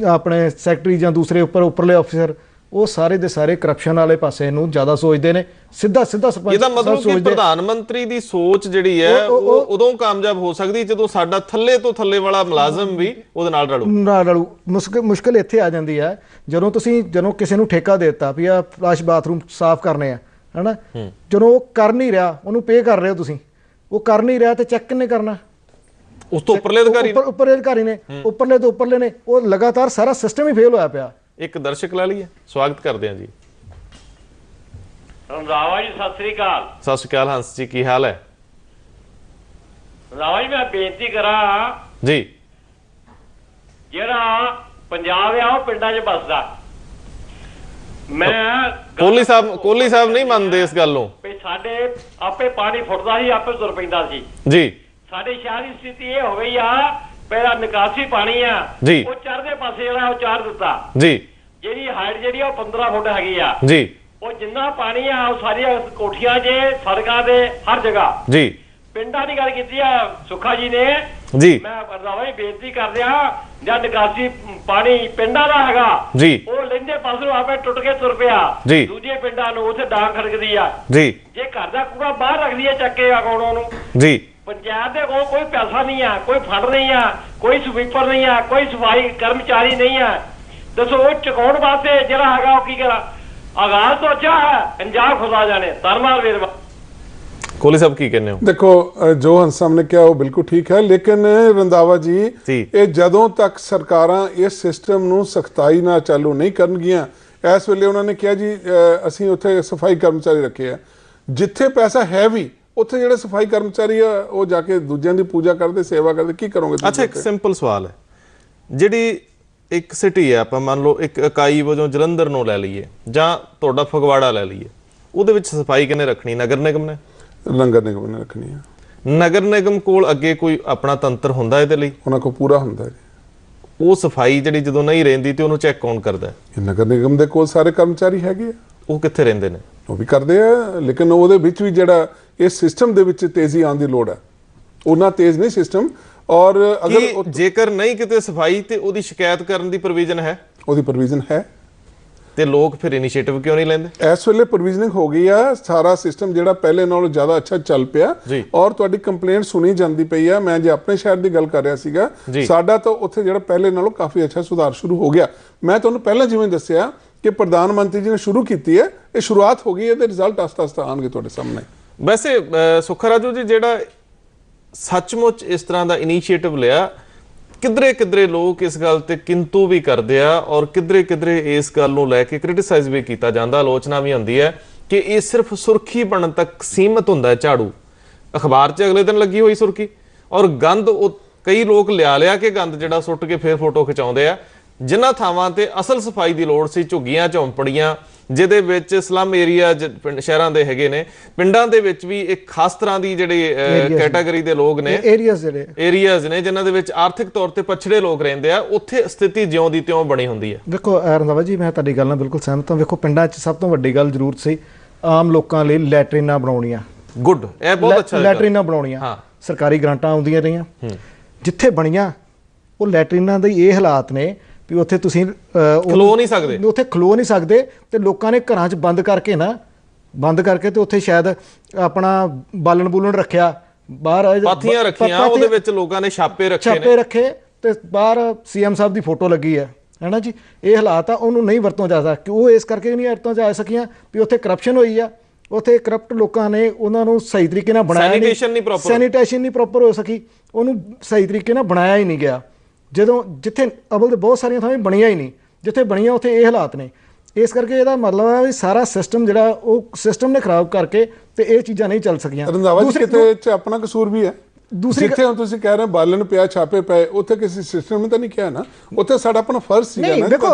ਆਪਣੇ ਸੈਕਟਰੀ ਜਾਂ ਦੂਸਰੇ ਉੱਪਰਲੇ ਆਫੀਸਰ, ਉਹ ਸਾਰੇ ਦੇ ਸਾਰੇ ਕਰਪਸ਼ਨ ਵਾਲੇ ਪਾਸੇ ਨੂੰ ਜ਼ਿਆਦਾ ਸੋਚਦੇ ਨੇ। ਸਿੱਧਾ ਸਰਪੰਚ। ਇਹਦਾ ਮਤਲਬ ਕਿ ਪ੍ਰਧਾਨ ਮੰਤਰੀ ਦੀ ਸੋਚ ਜਿਹੜੀ ਹੈ ਉਹ ਉਦੋਂ ਕਾਮਯਾਬ ਹੋ ਸਕਦੀ ਜਦੋਂ ਸਾਡਾ ਥੱਲੇ ਤੋਂ ਥੱਲੇ ਵਾਲਾ ਮੁਲਾਜ਼ਮ ਵੀ ਉਹਦੇ ਨਾਲ ਰਲੂ। ਮੁਸ਼ਕਿਲ ਇੱਥੇ ਆ ਜਾਂਦੀ ਹੈ ਜਦੋਂ ਕਿਸੇ ਨੂੰ ਠੇਕਾ ਦੇ ਦਿੱਤਾ ਵੀ ਆ ਫਲਸ਼ ਬਾਥਰੂਮ ਸਾਫ਼ ਕਰਨੇ ਆ, ਹਨਾ, ਜਦੋਂ ਉਹ ਕਰ ਨਹੀਂ ਰਿਹਾ, ਉਹਨੂੰ ਪੇ ਕਰ ਰਹੇ ਹੋ ਤੁਸੀਂ, ਉਹ ਕਰ ਨਹੀਂ ਰਿਹਾ ਤੇ ਚੈੱਕ ਕਿੰਨੇ ਕਰਨਾ? ਉਸ ਤੋਂ ਉੱਪਰਲੇ ਅਧਿਕਾਰੀ ਉੱਪਰਲੇ ਅਧਿਕਾਰੀ ਨੇ, ਉੱਪਰਲੇ ਤੋਂ ਉੱਪਰਲੇ ਨੇ। ਉਹ ਲਗਾਤਾਰ ਸਾਰਾ ਸਿਸਟਮ ਹੀ ਫੇਲ ਹੋਇਆ ਪਿਆ। ਇੱਕ ਦਰਸ਼ਕ ਲੈ ਲਈਏ, ਸਵਾਗਤ ਕਰਦੇ ਹਾਂ ਜੀ। ਰੰਧਾਵਾ ਜੀ ਸਤਿ ਸ੍ਰੀ ਅਕਾਲ। ਸਤਿ ਸ਼੍ਰੀ ਅਕਾਲ ਹੰਸ ਜੀ, ਕੀ ਹਾਲ ਹੈ? ਰੰਧਾਵਾ ਜੀ ਮੈਂ ਬੇਨਤੀ ਕਰਾਂ ਜੀ, ਜਿਹੜਾ ਪੰਜਾਬ ਆ ਉਹ ਪਿੰਡਾਂ 'ਚ ਵੱਸਦਾ। ਮੈਂ ਕੋਹਲੀ ਸਾਹਿਬ ਨਹੀਂ ਮੰਨਦੇ ਇਸ ਗੱਲ ਨੂੰ ਵੀ ਸਾਡੇ ਆਪੇ ਪਾਣੀ ਫੁੱਟਦਾ ਸੀ, ਆਪੇ ਤੁਰ ਪੈਂਦਾ ਸੀ ਜੀ। ਸਾਡੇ ਸ਼ਹਿਰ ਦੀ ਸਥਿਤੀ ਇਹ ਹੋ ਗਈ ਆ, ਪਹਿਲਾਂ ਨਿਕਾਸੀ ਪਾਣੀ ਆ ਜੀ, ਉਹ ਚੜ੍ਹਦੇ ਪਾਸੇ ਜਿਹੜਾ ਉਹ ਚਾਰ ਦਿੱਤਾ ਜੀ, ਜਿਹੜੀ ਹਾਈਟ ਜਿਹੜੀ ਆ ਉਹ 15 ਫੁੱਟ ਹੈਗੀ ਆ ਜੀ, ਉਹ ਜਿੰਨਾ ਪਾਣੀ ਆ ਉਹ ਸਾਰੀਆਂ ਕੋਠੀਆਂ 'ਚ, ਸੜਕਾਂ ਤੇ, ਹਰ ਜਗ੍ਹਾ। ਜੀ, ਪਿੰਡਾਂ ਦੀ ਗੱਲ ਕੀਤੀ ਆ ਸੁੱਖਾ ਜੀ ਨੇ ਜੀ, ਮੈਂ ਰੰਧਾਵਾ ਜੀ ਬੇਨਤੀ ਕਰਦੇ ਆ, ਜਦ ਨਿਕਾਸੀ ਪਾਣੀ ਪਿੰਡਾਂ ਦਾ ਹੈਗਾ ਜੀ, ਉਹ ਲੈਂਦੇ ਪਾਸੋਂ ਆਪੇ ਟੁੱਟ ਕੇ ਤੁਰ ਪਿਆ ਜੀ। ਦੂਜੇ ਪਿੰਡਾਂ ਨੂੰ ਉੱਥੇ ਡਾਂਗ ਖੜਕਦੀ ਆ ਜੀ, ਜੇ ਘਰ ਦਾ ਕੂੜਾ ਬਾਹਰ ਰੱਖਦੀ ਆ ਚੱਕ ਕੇ ਅਗਾਉਣੋਂ ਨੂੰ। ਜੀ। ਪੰਚਾਇਤ ਦੇ ਕੋਲ ਕੋਈ ਪੈਸਾ ਨਹੀਂ ਆ, ਕੋਈ ਫੰਡ ਨਹੀਂ ਆ, ਕੋਈ ਸਵੀਪਰ ਨਹੀਂ ਆ, ਕੋਈ ਸਫਾਈ ਕਰਮਚਾਰੀ ਨਹੀਂ ਆ। ਦੱਸੋ ਉਹ ਚੁਕਾਉਣ ਵਾਸਤੇ ਜਿਹੜਾ ਹੈਗਾ ਉਹ ਕੀ ਕਰਾਂ? ਆਗਾਜ਼ ਤੋਂ ਅੱਛਾ ਹੈ, ਅੰਜਾਮ ਖੁਦਾ ਜਾਣੇ। ਧੰਨਵਾਦ ਵੀਰ। ਕੋਹਲੀ ਸਾਹਿਬ ਕੀ ਕਹਿੰਦੇ ਹੋ? देखो जो हंस साहब ने किया वो बिल्कुल ठीक है, लेकिन रंधावा जी ये जदों तक सरकारां इस सिस्टम ਨੂੰ ਸਖਤਾਈ ਨਾਲ ਚਾਲੂ ਨਹੀਂ ਕਰਨਗੀਆਂ, ਇਸ ਵੇਲੇ ਉਹਨਾਂ ਨੇ ਕਿਹਾ ਜੀ ਅਸੀਂ ਉੱਥੇ ਸਫਾਈ ਕਰਮਚਾਰੀ ਰੱਖੇ ਆ, ਜਿੱਥੇ ਪੈਸਾ ਹੈ ਵੀ ਉੱਥੇ ਜਿਹੜੇ ਸਫਾਈ ਕਰਮਚਾਰੀ ਆ ਉਹ ਜਾ ਕੇ ਦੂਜਿਆਂ ਦੀ ਪੂਜਾ ਕਰਦੇ, ਸੇਵਾ ਕਰਦੇ, ਕੀ ਕਰੋਗੇ? ਅੱਛਾ, ਇੱਕ ਸਿੰਪਲ ਸਵਾਲ ਹੈ, ਜਿਹੜੀ ਇੱਕ ਸਿਟੀ ਹੈ, ਆਪਾਂ ਮੰਨ ਲਓ ਇੱਕ ਇਕਾਈ ਵਜੋਂ ਜਲੰਧਰ ਨੂੰ ਲੈ ਲਈਏ ਜਾਂ ਤੁਹਾਡਾ ਫਗਵਾੜਾ ਲੈ ਲਈਏ, ਉਹਦੇ ਵਿੱਚ ਸਫਾਈ ਕਿਹਨੇ ਰੱਖਣੀ? ਨਗਰ ਨਿਗਮ ਨੇ? ਲੰਗਰ ਨਿਗਮ ਨੇ ਰੱਖਣੀ ਆ। ਨਗਰ ਨਿਗਮ ਕੋਲ ਅੱਗੇ ਕੋਈ ਆਪਣਾ ਤੰਤਰ ਹੁੰਦਾ ਇਹਦੇ ਲਈ? ਉਹਨਾਂ ਕੋਲ ਪੂਰਾ ਹੁੰਦਾ ਹੈ। ਉਹ ਸਫਾਈ ਜਿਹੜੀ ਜਦੋਂ ਨਹੀਂ ਰਹਿੰਦੀ ਤੇ ਉਹਨੂੰ ਚੈੱਕ ਕੌਣ ਕਰਦਾ? ਨਗਰ ਨਿਗਮ ਦੇ ਕੋਲ ਸਾਰੇ ਕਰਮਚਾਰੀ ਹੈਗੇ ਆ। ਉਹ ਕਿੱਥੇ ਰਹਿੰਦੇ ਨੇ? ਉਹ ਵੀ ਕਰਦੇ ਆ, ਲੇਕਿਨ ਉਹਦੇ ਵਿੱਚ ਵੀ ਜਿਹੜਾ ਇਸ ਸਿਸਟਮ ਦੇ ਵਿੱਚ ਤੇਜ਼ੀ ਆਉਣ ਦੀ ਲੋੜ ਹੈ। ਉਹਨਾਂ ਤੇਜ਼ ਨਹੀਂ ਸਿਸਟਮ। ਔਰ ਅਗਰ ਜੇਕਰ ਨਹੀਂ ਕਿਤੇ ਸਫਾਈ ਤੇ ਉਹਦੀ ਸ਼ਿਕਾਇਤ ਕਰਨ ਦੀ ਪ੍ਰੋਵੀਜ਼ਨ ਹੈ? ਉਹਦੀ ਪ੍ਰੋਵੀਜ਼ਨ ਹੈ। ਤੇ ਲੋਕ ਫਿਰ ਇਨੀਸ਼ੀਏਟਿਵ ਕਿਉਂ ਨਹੀਂ ਲੈਂਦੇ? ਇਸ ਵੇਲੇ ਪ੍ਰੋਵੀਜ਼ਨਿੰਗ ਹੋ ਗਈ ਆ, ਸਾਰਾ ਸਿਸਟਮ ਜਿਹੜਾ ਪਹਿਲੇ ਨਾਲੋਂ ਜ਼ਿਆਦਾ ਅੱਛਾ ਚੱਲ ਪਿਆ ਔਰ ਤੁਹਾਡੀ ਕੰਪਲੇਂਟ ਸੁਣੀ ਜਾਂਦੀ ਪਈ ਆ। ਮੈਂ ਜੇ ਆਪਣੇ ਸ਼ਹਿਰ ਦੀ ਗੱਲ ਕਰ ਰਿਹਾ ਸੀਗਾ, ਸਾਡਾ ਤਾਂ ਉੱਥੇ ਜਿਹੜਾ ਪਹਿਲੇ ਨਾਲੋਂ ਕਾਫੀ ਅੱਛਾ ਸੁਧਾਰ ਸ਼ੁਰੂ ਹੋ ਗਿਆ। ਮੈਂ ਤੁਹਾਨੂੰ ਪਹਿਲਾਂ ਜਿਵੇਂ ਦੱਸਿਆ ਕਿ ਪ੍ਰਧਾਨ ਮੰਤਰੀ ਜੀ ਨੇ ਸ਼ੁਰੂ ਕੀਤੀ ਹੈ, ਇਹ ਸ਼ੁਰੂਆਤ ਹੋ ਗਈ ਹੈ, ਇਹਦੇ ਰਿਜ਼ਲਟ ਆਸਤਾ ਆਉਣਗੇ ਤੁਹਾਡੇ ਸਾਹਮਣੇ। ਵੈਸੇ ਸੁੱਖਾ ਰਾਜੂ ਜੀ, ਜਿਹੜਾ ਸੱਚਮੁੱਚ ਇਸ ਤਰ੍ਹਾਂ ਦਾ ਇਨੀਸ਼ੀਏਟਿਵ ਲਿਆ, ਕਿਧਰੇ ਲੋਕ ਇਸ ਗੱਲ ਤੇ ਕਿੰਤੂ ਵੀ ਕਰਦੇ ਆ ਔਰ ਕਿਧਰੇ ਇਸ ਗੱਲ ਨੂੰ ਲੈ ਕੇ ਕ੍ਰਿਟਿਸਾਈਜ਼ ਵੀ ਕੀਤਾ ਜਾਂਦਾ, ਆਲੋਚਨਾ ਵੀ ਹੁੰਦੀ ਹੈ ਕਿ ਇਹ ਸਿਰਫ ਸੁਰਖੀ ਬਣਨ ਤੱਕ ਸੀਮਤ ਹੁੰਦਾ ਹੈ। ਝਾੜੂ ਅਖਬਾਰ 'ਚ ਅਗਲੇ ਦਿਨ ਲੱਗੀ ਹੋਈ ਸੁਰਖੀ, ਔਰ ਗੰਦ ਉਹ ਕਈ ਲੋਕ ਲਿਆ ਕੇ ਗੰਦ ਜਿਹੜਾ ਸੁੱਟ ਕੇ ਫਿਰ ਫੋਟੋ ਖਿਚਾਉਂਦੇ ਆ। ਜਿਨ੍ਹਾਂ ਥਾਵਾਂ ਤੇ ਅਸਲ ਸਫਾਈ ਦੀ ਲੋੜ ਸੀ, ਝੁੱਗੀਆਂ ਝੌਂਪੜੀਆਂ ਜਿਹਦੇ ਵਿੱਚ ਸਲਮ ਏਰੀਆ ਸ਼ਹਿਰਾਂ ਦੇ ਹੈਗੇ ਨੇ, ਪਿੰਡਾਂ ਦੇ ਵਿੱਚ ਵੀ ਇੱਕ ਖਾਸ ਤਰ੍ਹਾਂ ਦੀ ਜਿਹੜੇ ਕੈਟਾਗਰੀ ਦੇ ਲੋਕ ਨੇ, ਏਰੀਆਜ਼ ਨੇ ਜਿਨ੍ਹਾਂ ਦੇ ਵਿੱਚ ਆਰਥਿਕ ਤੌਰ ਤੇ ਪਛੜੇ ਲੋਕ ਰਹਿੰਦੇ ਆ, ਉੱਥੇ ਸਥਿਤੀ ਜਿਉਂ ਦੀ ਤਿਉਂ ਬਣੀ ਹੁੰਦੀ ਹੈ। ਦੇਖੋ ਰੰਧਾਵਾ ਜੀ, ਮੈਂ ਤੁਹਾਡੀ ਗੱਲ ਨਾਲ ਬਿਲਕੁਲ ਸਹਿਮਤ ਹਾਂ। ਵੇਖੋ ਪਿੰਡਾਂ 'ਚ ਸਭ ਤੋਂ ਵੱਡੀ ਗੱਲ ਜ਼ਰੂਰਤ ਸੀ ਆਮ ਲੋਕਾਂ ਲਈ ਲੈਟਰੀਨਾਂ ਬਣਾਉਣੀਆਂ। ਗੁੱਡ, ਇਹ ਬਹੁਤ ਅੱਛਾ। ਲੈਟਰੀਨਾਂ ਬਣਾਉਣੀਆਂ, ਸਰਕਾਰੀ ਗ੍ਰਾਂਟਾਂ ਆਉਂਦੀਆਂ ਰਹੀਆਂ, ਜਿੱਥੇ ਬਣੀਆਂ ਉਹ ਲੈਟਰੀਨਾਂ ਦੇ ਇਹ ਹਾਲਾਤ ਨੇ ਵੀ ਉੱਥੇ ਤੁਸੀਂ ਖਲੋ ਨਹੀਂ ਸਕਦੇ ਤੇ ਲੋਕਾਂ ਨੇ ਘਰਾਂ 'ਚ ਬੰਦ ਕਰਕੇ ਤੇ ਉੱਥੇ ਸ਼ਾਇਦ ਆਪਣਾ ਬਾਲਣ ਬੂਲਣ ਰੱਖਿਆ, ਬਾਹਰ ਪਾਥੀਆਂ ਰੱਖੀਆਂ, ਉਹਦੇ ਵਿੱਚ ਲੋਕਾਂ ਨੇ ਛਾਪੇ ਰੱਖੇ ਤੇ ਬਾਹਰ ਸੀਐਮ ਸਾਹਿਬ ਦੀ ਫੋਟੋ ਲੱਗੀ ਹੈ ਨਾ ਜੀ। ਇਹ ਹਾਲਾਤ ਆ, ਉਹਨੂੰ ਨਹੀਂ ਵਰਤੋਂ ਜਾ ਸਕਦਾ ਕਿ ਉਹ ਇਸ ਕਰਕੇ ਨਹੀਂ ਵਰਤੋਂ ਜਾ ਸਕੀਆਂ ਵੀ ਉੱਥੇ ਕਰਪਸ਼ਨ ਹੋਈ ਆ, ਉੱਥੇ ਕਰਪਟ ਲੋਕਾਂ ਨੇ ਉਹਨਾਂ ਨੂੰ ਸਹੀ ਤਰੀਕੇ ਨਾਲ ਬਣਾਇਆ ਨਹੀਂ, ਸੈਨੀਟੇਸ਼ਨ ਨਹੀਂ ਪ੍ਰੋਪਰ ਹੋ ਸਕੀ, ਉਹਨੂੰ ਸਹੀ ਤਰੀਕੇ ਨਾਲ ਬਣਾਇਆ ਹੀ ਨਹੀਂ ਗਿਆ। ਜਿੱਥੇ ਅਵਲ ਤੇ ਬਹੁਤ ਸਾਰੀਆਂ ਥਾਵਾਂ ਬਣੀਆਂ ਹੀ ਨਹੀਂ, ਜਿੱਥੇ ਬਣੀਆਂ ਉੱਥੇ ਇਹ ਹਾਲਾਤ ਨੇ। ਇਸ ਕਰਕੇ ਇਹਦਾ ਮਤਲਬ ਹੈ ਵੀ ਸਾਰਾ ਸਿਸਟਮ ਜਿਹੜਾ ਉਹ ਸਿਸਟਮ ਨੇ ਖਰਾਬ ਕਰਕੇ ਤੇ ਇਹ ਚੀਜ਼ਾਂ ਨਹੀਂ ਚੱਲ ਸਕੀਆਂ। ਰੰਧਾਵਾ ਜੀ, ਕਿਤੇ ਚ ਆਪਣਾ ਕਸੂਰ ਵੀ ਹੈ। ਜਿੱਥੇ ਹੁਣ ਤੁਸੀਂ ਕਹਿ ਰਹੇ ਬਾਲਣ ਪਿਆ, ਛਾਪੇ ਪਏ, ਉੱਥੇ ਕਿਸੇ ਸਿਸਟਮ ਨੇ ਤਾਂ ਨਹੀਂ ਕਿਹਾ ਨਾ, ਉੱਥੇ ਸਾਡਾ ਆਪਣਾ ਫਰਜ਼ ਸੀਗਾ ਨਾ। ਦੇਖੋ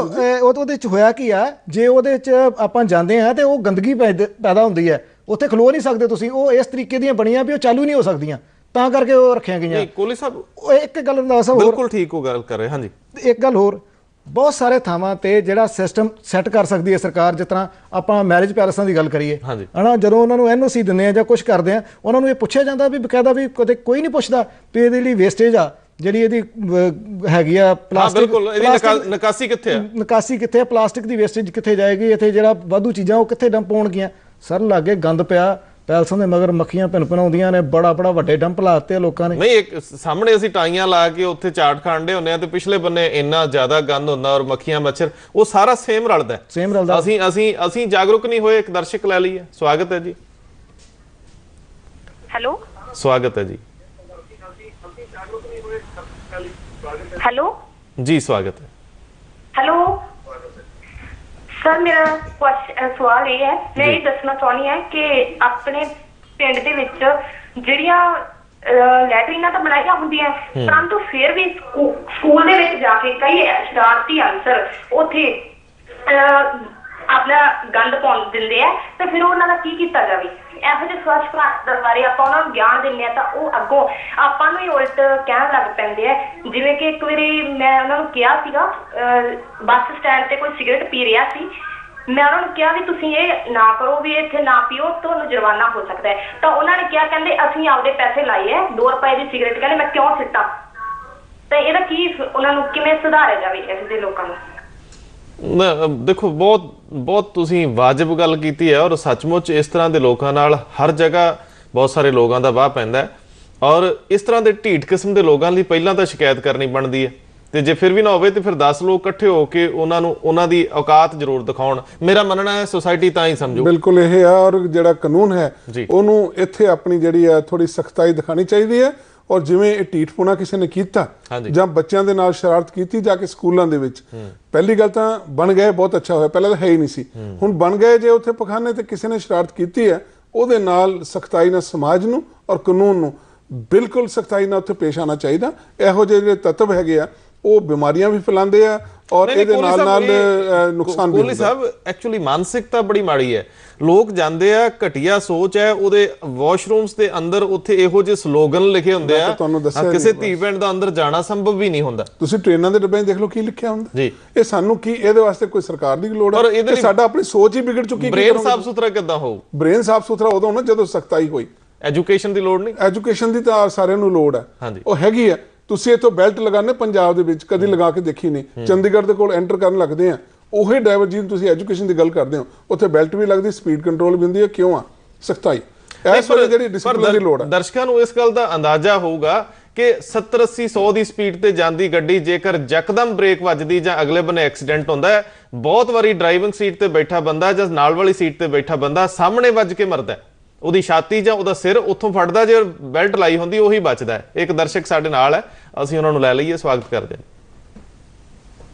ਉਹਦੇ ਚ ਹੋਇਆ ਕੀ ਆ, ਜੇ ਉਹਦੇ ਚ ਆਪਾਂ ਜਾਂਦੇ ਆ ਤੇ ਉਹ ਗੰਦਗੀ ਪੈਦਾ ਹੁੰਦੀ ਹੈ, ਉੱਥੇ ਖਲੋ ਨਹੀਂ ਸਕਦੇ ਤੁਸੀਂ। ਉਹ ਇਸ ਤਰੀਕੇ ਦੀਆਂ ਬਣੀਆਂ ਵੀ ਉਹ ਚਾਲੂ ਨਹੀਂ ਹੋ ਸਕਦੀਆਂ, ਤਾਂ ਕਰਕੇ ਉਹ ਰੱਖੀਆਂ ਗਈਆਂ। ਕੋਹਲੀ ਸਾਹਿਬ ਇੱਕ ਗੱਲ ਰੰਧਾਵਾ ਬਿਲਕੁਲ ਠੀਕ ਉਹ ਗੱਲ ਕਰ ਰਹੇ। ਹਾਂਜੀ, ਇੱਕ ਗੱਲ ਹੋਰ, ਬਹੁਤ ਸਾਰੇ ਥਾਵਾਂ ਤੇ ਜਿਹੜਾ ਸਿਸਟਮ ਸੈੱਟ ਕਰ ਸਕਦੀ ਹੈ ਸਰਕਾਰ। ਜਿਸ ਤਰ੍ਹਾਂ ਆਪਾਂ ਮੈਰਿਜ ਪੈਲਸਾਂ ਦੀ ਗੱਲ ਕਰੀਏ ਹਨਾ, ਜਦੋਂ ਉਹਨਾਂ ਨੂੰ NOC ਦਿੰਦੇ ਆ ਜਾਂ ਕੁਝ ਕਰਦੇ ਆ, ਉਹਨਾਂ ਨੂੰ ਇਹ ਪੁੱਛਿਆ ਜਾਂਦਾ ਵੀ ਬਕਾਇਦਾ, ਵੀ ਕਦੇ ਕੋਈ ਨਹੀਂ ਪੁੱਛਦਾ ਵੀ ਇਹਦੇ ਲਈ ਵੇਸਟੇਜ ਆ ਜਿਹੜੀ ਇਹਦੀ ਹੈਗੀ ਆ, ਪਲਾਸਟਿਕ ਨਿਕਾਸੀ ਕਿੱਥੇ ਆ, ਪਲਾਸਟਿਕ ਦੀ ਵੇਸਟੇਜ ਕਿੱਥੇ ਜਾਏਗੀ, ਇੱਥੇ ਜਿਹੜਾ ਵਾਧੂ ਚੀਜ਼ਾਂ ਉਹ ਕਿੱਥੇ ਡੰਪ ਹੋਣਗੀਆਂ। ਸਰ ਲਾਗੇ ਗੰਦ ਪਿਆ, ਪੈਲਸਾਂ ਦੇ ਮਗਰ ਮੱਖੀਆਂ ਭਿੰਨ ਆਉਂਦੀਆਂ ਨੇ, ਬੜਾ ਵੱਡੇ ਡੰਪ ਲਾਤੇ ਲੋਕਾਂ ਨੇ। ਨਹੀਂ, ਇੱਕ ਸਾਹਮਣੇ ਅਸੀਂ ਟਾਈਆਂ ਲਾ ਕੇ ਉੱਥੇ ਚਾਟ ਖਾਂਡੇ ਹੁੰਦੇ ਆ ਤੇ ਪਿਛਲੇ ਬੰਨੇ ਇੰਨਾ ਜ਼ਿਆਦਾ ਗੰਦ ਹੁੰਦਾ ਔਰ ਮੱਖੀਆਂ ਮੱਛਰ, ਉਹ ਸਾਰਾ ਸੇਮ ਰਲਦਾ। ਅਸੀਂ ਜਾਗਰੂਕ ਨਹੀਂ ਹੋਏ। ਇੱਕ ਦਰਸ਼ਕ ਲੈ ਲਈਏ, ਸਵਾਗਤ ਹੈ ਜੀ। ਹੈਲੋ स्वागत है जी। हेलो जी स्वागत है। हेलो सर, मेरा सवाल ये है, मैं ये दसना चाहनी है कि अपने पिंड दे विच ਜਿਹੜੀਆਂ ਲੈਟਰੀਨਾਂ ਤਾਂ ਬਣਾਈਆਂ ਹੁੰਦੀਆਂ ਪਰੰਤੂ ਫਿਰ ਵੀ ਸਕੂਲ ਦੇ ਵਿੱਚ ਜਾ ਕੇ ਕਈ ਸ਼ਰਾਰਤੀ ਅਨਸਰ ਉੱਥੇ ਆਪਣਾ ਗੰਦ ਪਾਉਣ ਦਿੰਦੇ ਆ ਤੇ ਫਿਰ ਉਹਨਾਂ ਦਾ ਕੀ ਕੀਤਾ ਜਾਵੇ। ਇਹੋ ਜਿਹੇ ਸਵੱਛ ਭਾਰਤ ਦੇ ਬਾਰੇ ਆਪਾਂ ਉਹਨਾਂ ਨੂੰ ਗਿਆਨ ਦਿੰਦੇ ਆ ਤਾਂ ਉਹ ਅੱਗੋਂ ਆਪਾਂ ਨੂੰ ਹੀ ਉਲਟ ਕਹਿਣ ਲੱਗ ਪੈਂਦੇ ਆ। ਜਿਵੇਂ ਕਿ ਇੱਕ ਵਾਰੀ ਮੈਂ ਉਹਨਾਂ ਨੂੰ ਕਿਹਾ ਸੀਗਾ, ਬੱਸ ਸਟੈਂਡ ਤੇ ਕੋਈ ਸਿਗਰਟ ਪੀ ਰਿਹਾ ਸੀ, ਮੈਂ ਉਹਨਾਂ ਨੂੰ ਕਿਹਾ ਵੀ ਤੁਸੀਂ ਇਹ ਨਾ ਕਰੋ, ਵੀ ਇੱਥੇ ਨਾ ਪੀਓ, ਤੁਹਾਨੂੰ ਜੁਰਮਾਨਾ ਹੋ ਸਕਦਾ ਹੈ। ਤਾਂ ਉਹਨਾਂ ਨੇ ਕਿਹਾ, ਕਹਿੰਦੇ ਅਸੀਂ ਆਪਦੇ ਪੈਸੇ ਲਾਏ ਹੈ, 2 ਰੁਪਏ ਦੀ ਸਿਗਰਟ, ਕਹਿੰਦੇ ਮੈਂ ਕਿਉਂ ਸਿੱਟਾਂ। ਤੇ ਇਹਦਾ ਕੀ ਉਹਨਾਂ ਨੂੰ ਕਿਵੇਂ ਸੁਧਾਰਿਆ ਜਾਵੇ ਇਹੋ ਜਿਹੇ ਲੋਕਾਂ ਨੂੰ? देखो बहुत बहुत तुसी वाजिब गल कीती है और सचमुच इस तरह के लोगों नाल हर जगह बहुत सारे लोगों का वाह पैंदा है और इस तरह के ढीठ किस्म के लोगों लिए पहला तो शिकायत करनी बनती है तो जे फिर भी ना हो तो फिर 10 लोग इकट्ठे होकर उन्होंने दी औकात जरूर दिखाउण। मेरा मनना है सोसाइटी तां ही समझो बिल्कुल यह है और जिहड़ा कानून है उन्होंने इत्थे अपनी जिहड़ी है थोड़ी सख्ताई दिखानी चाहिए है और जिवें ये ढीठपुणा किसी ने कीता जां बच्चों के नाल शरारत कीती जाके स्कूलों दे विच, पहली गल तां बन गए बहुत अच्छा होया, पहले तो है ही नहीं सी, हुण बन गए जे उत्थे पखाने ते किसी ने शरारत कीती है उहदे नाल सख्ताई नाल समाज नूं और कानून नूं बिल्कुल सख्ताई नाल उत्थे पेश आना चाहिए। इहो ਜਿਹੇ ਜਿਹੜੇ तत्व हैगे आ ਉਹ ਬਿਮਾਰੀਆਂ ਵੀ ਫੈਲਾਉਂਦੇ ਆ ਔਰ ਇਹਦੇ ਨਾਲ ਨਾਲ ਨੁਕਸਾਨ ਵੀ ਕੋਹਲੀ ਸਾਹਿਬ ਐਕਚੁਅਲੀ ਮਾਨਸਿਕਤਾ ਬੜੀ ਮਾੜੀ ਹੈ। ਲੋਕ ਜਾਂਦੇ ਆ, ਘਟੀਆ ਸੋਚ ਹੈ, ਉਹਦੇ ਵਾਸ਼ਰੂਮਸ ਦੇ ਅੰਦਰ ਉੱਥੇ ਇਹੋ ਜਿਹੇ ਸਲੋਗਨ ਲਿਖੇ ਹੁੰਦੇ ਆ, ਕਿਸੇ ਧੀ ਭੈਣ ਦਾ ਅੰਦਰ ਜਾਣਾ ਸੰਭਵ ਵੀ ਨਹੀਂ ਹੁੰਦਾ। ਤੁਸੀਂ ਟ੍ਰੇਨਾਂ ਦੇ ਡੱਬਿਆਂ 'ਚ ਦੇਖ ਲਓ ਕੀ ਲਿਖਿਆ ਹੁੰਦਾ ਜੀ। ਇਹ ਸਾਨੂੰ ਕੀ ਇਹਦੇ ਵਾਸਤੇ ਕੋਈ ਸਰਕਾਰ ਦੀ ਲੋੜ ਹੈ ਕਿ ਸਾਡਾ ਆਪਣੀ ਸੋਚ ਹੀ ਵਿਗੜ ਚੁੱਕੀ। ਬ੍ਰੇਨ ਸਾਫ ਸੁਥਰਾ ਕਿੱਦਾਂ ਹੋਊ? ਬ੍ਰੇਨ ਸਾਫ ਸੁਥਰਾ ਉਦੋਂ ਨਾ ਜਦੋਂ ਸਖਤਾਈ ਹੋਈ। ਐਜੂਕੇਸ਼ਨ ਦੀ ਲੋੜ ਨਹੀਂ? ਐਜੂਕੇਸ਼ਨ ਦੀ ਤਾਂ ਸਾਰਿਆਂ ਨੂੰ ਲੋੜ ਹੈ, ਉਹ ਹੈਗੀ ਹੈ। ਤੁਸੀਂ ਇੱਥੋਂ ਬੈਲਟ ਲਗਾਉਂਦੇ ਪੰਜਾਬ ਦੇ ਵਿੱਚ ਕਦੀ ਲਗਾ ਕੇ ਦੇਖੀ ਨਹੀਂ। ਚੰਡੀਗੜ੍ਹ ਦੇ ਕੋਲ ਐਂਟਰ ਕਰਨ ਲੱਗਦੇ ਆ ਉਹੀ ਡਰਾਈਵਰ ਜਿਹਨੂੰ ਤੁਸੀਂ ਐਜੂਕੇਸ਼ਨ ਦੀ ਗੱਲ ਕਰਦੇ ਹੋ ਉੱਥੇ ਬੈਲਟ ਵੀ ਲੱਗਦੀ, ਸਪੀਡ ਕੰਟਰੋਲ ਵੀ ਹੁੰਦੀ ਹੈ। ਕਿਉਂ ਆ? ਸਖਤਾਈ ਇਸ ਵੇਲੇ ਜਿਹੜੀ ਡਿਸਪਲਿਨ ਦੀ ਲੋੜ ਹੈ। ਦਰਸ਼ਕਾਂ ਨੂੰ ਇਸ ਗੱਲ ਦਾ ਅੰਦਾਜ਼ਾ ਹੋਊਗਾ ਕਿ 70 80 100 ਦੀ ਸਪੀਡ ਤੇ ਜਾਂਦੀ ਗੱਡੀ ਜੇਕਰ ਯਕਦਮ ਬ੍ਰੇਕ ਵੱਜਦੀ ਜਾਂ ਅਗਲੇ ਬੰਨੇ ਐਕਸੀਡੈਂਟ ਹੁੰਦਾ ਹੈ, ਬਹੁਤ ਵਾਰੀ ਡਰਾਈਵਿੰਗ ਸੀਟ ਤੇ ਬੈਠਾ ਬੰਦਾ ਜਾਂ ਨਾਲ ਵਾਲੀ ਸੀਟ ਤੇ ਬੈਠਾ ਬੰਦਾ ਸਾਹਮਣੇ ਵੱਜ ਕੇ ਮਰਦਾ, ਉਹਦੀ ਛਾਤੀ ਜਾਂ ਉਹਦਾ ਸਿਰ ਉੱਥੋਂ ਫੜਦਾ, ਜੇ ਬੈਲਟ ਲਾਈ ਹੁੰਦੀ ਉਹੀ ਬਚਦਾ ਹੈ। ਇੱਕ ਦਰਸ਼ਕ ਸਾਡੇ ਨਾਲ ਹੈ, ਅਸੀਂ ਉਹਨਾਂ ਨੂੰ ਲੈ ਲਈਏ। ਸਵਾਗਤ ਕਰਦੇ ਹਾਂ।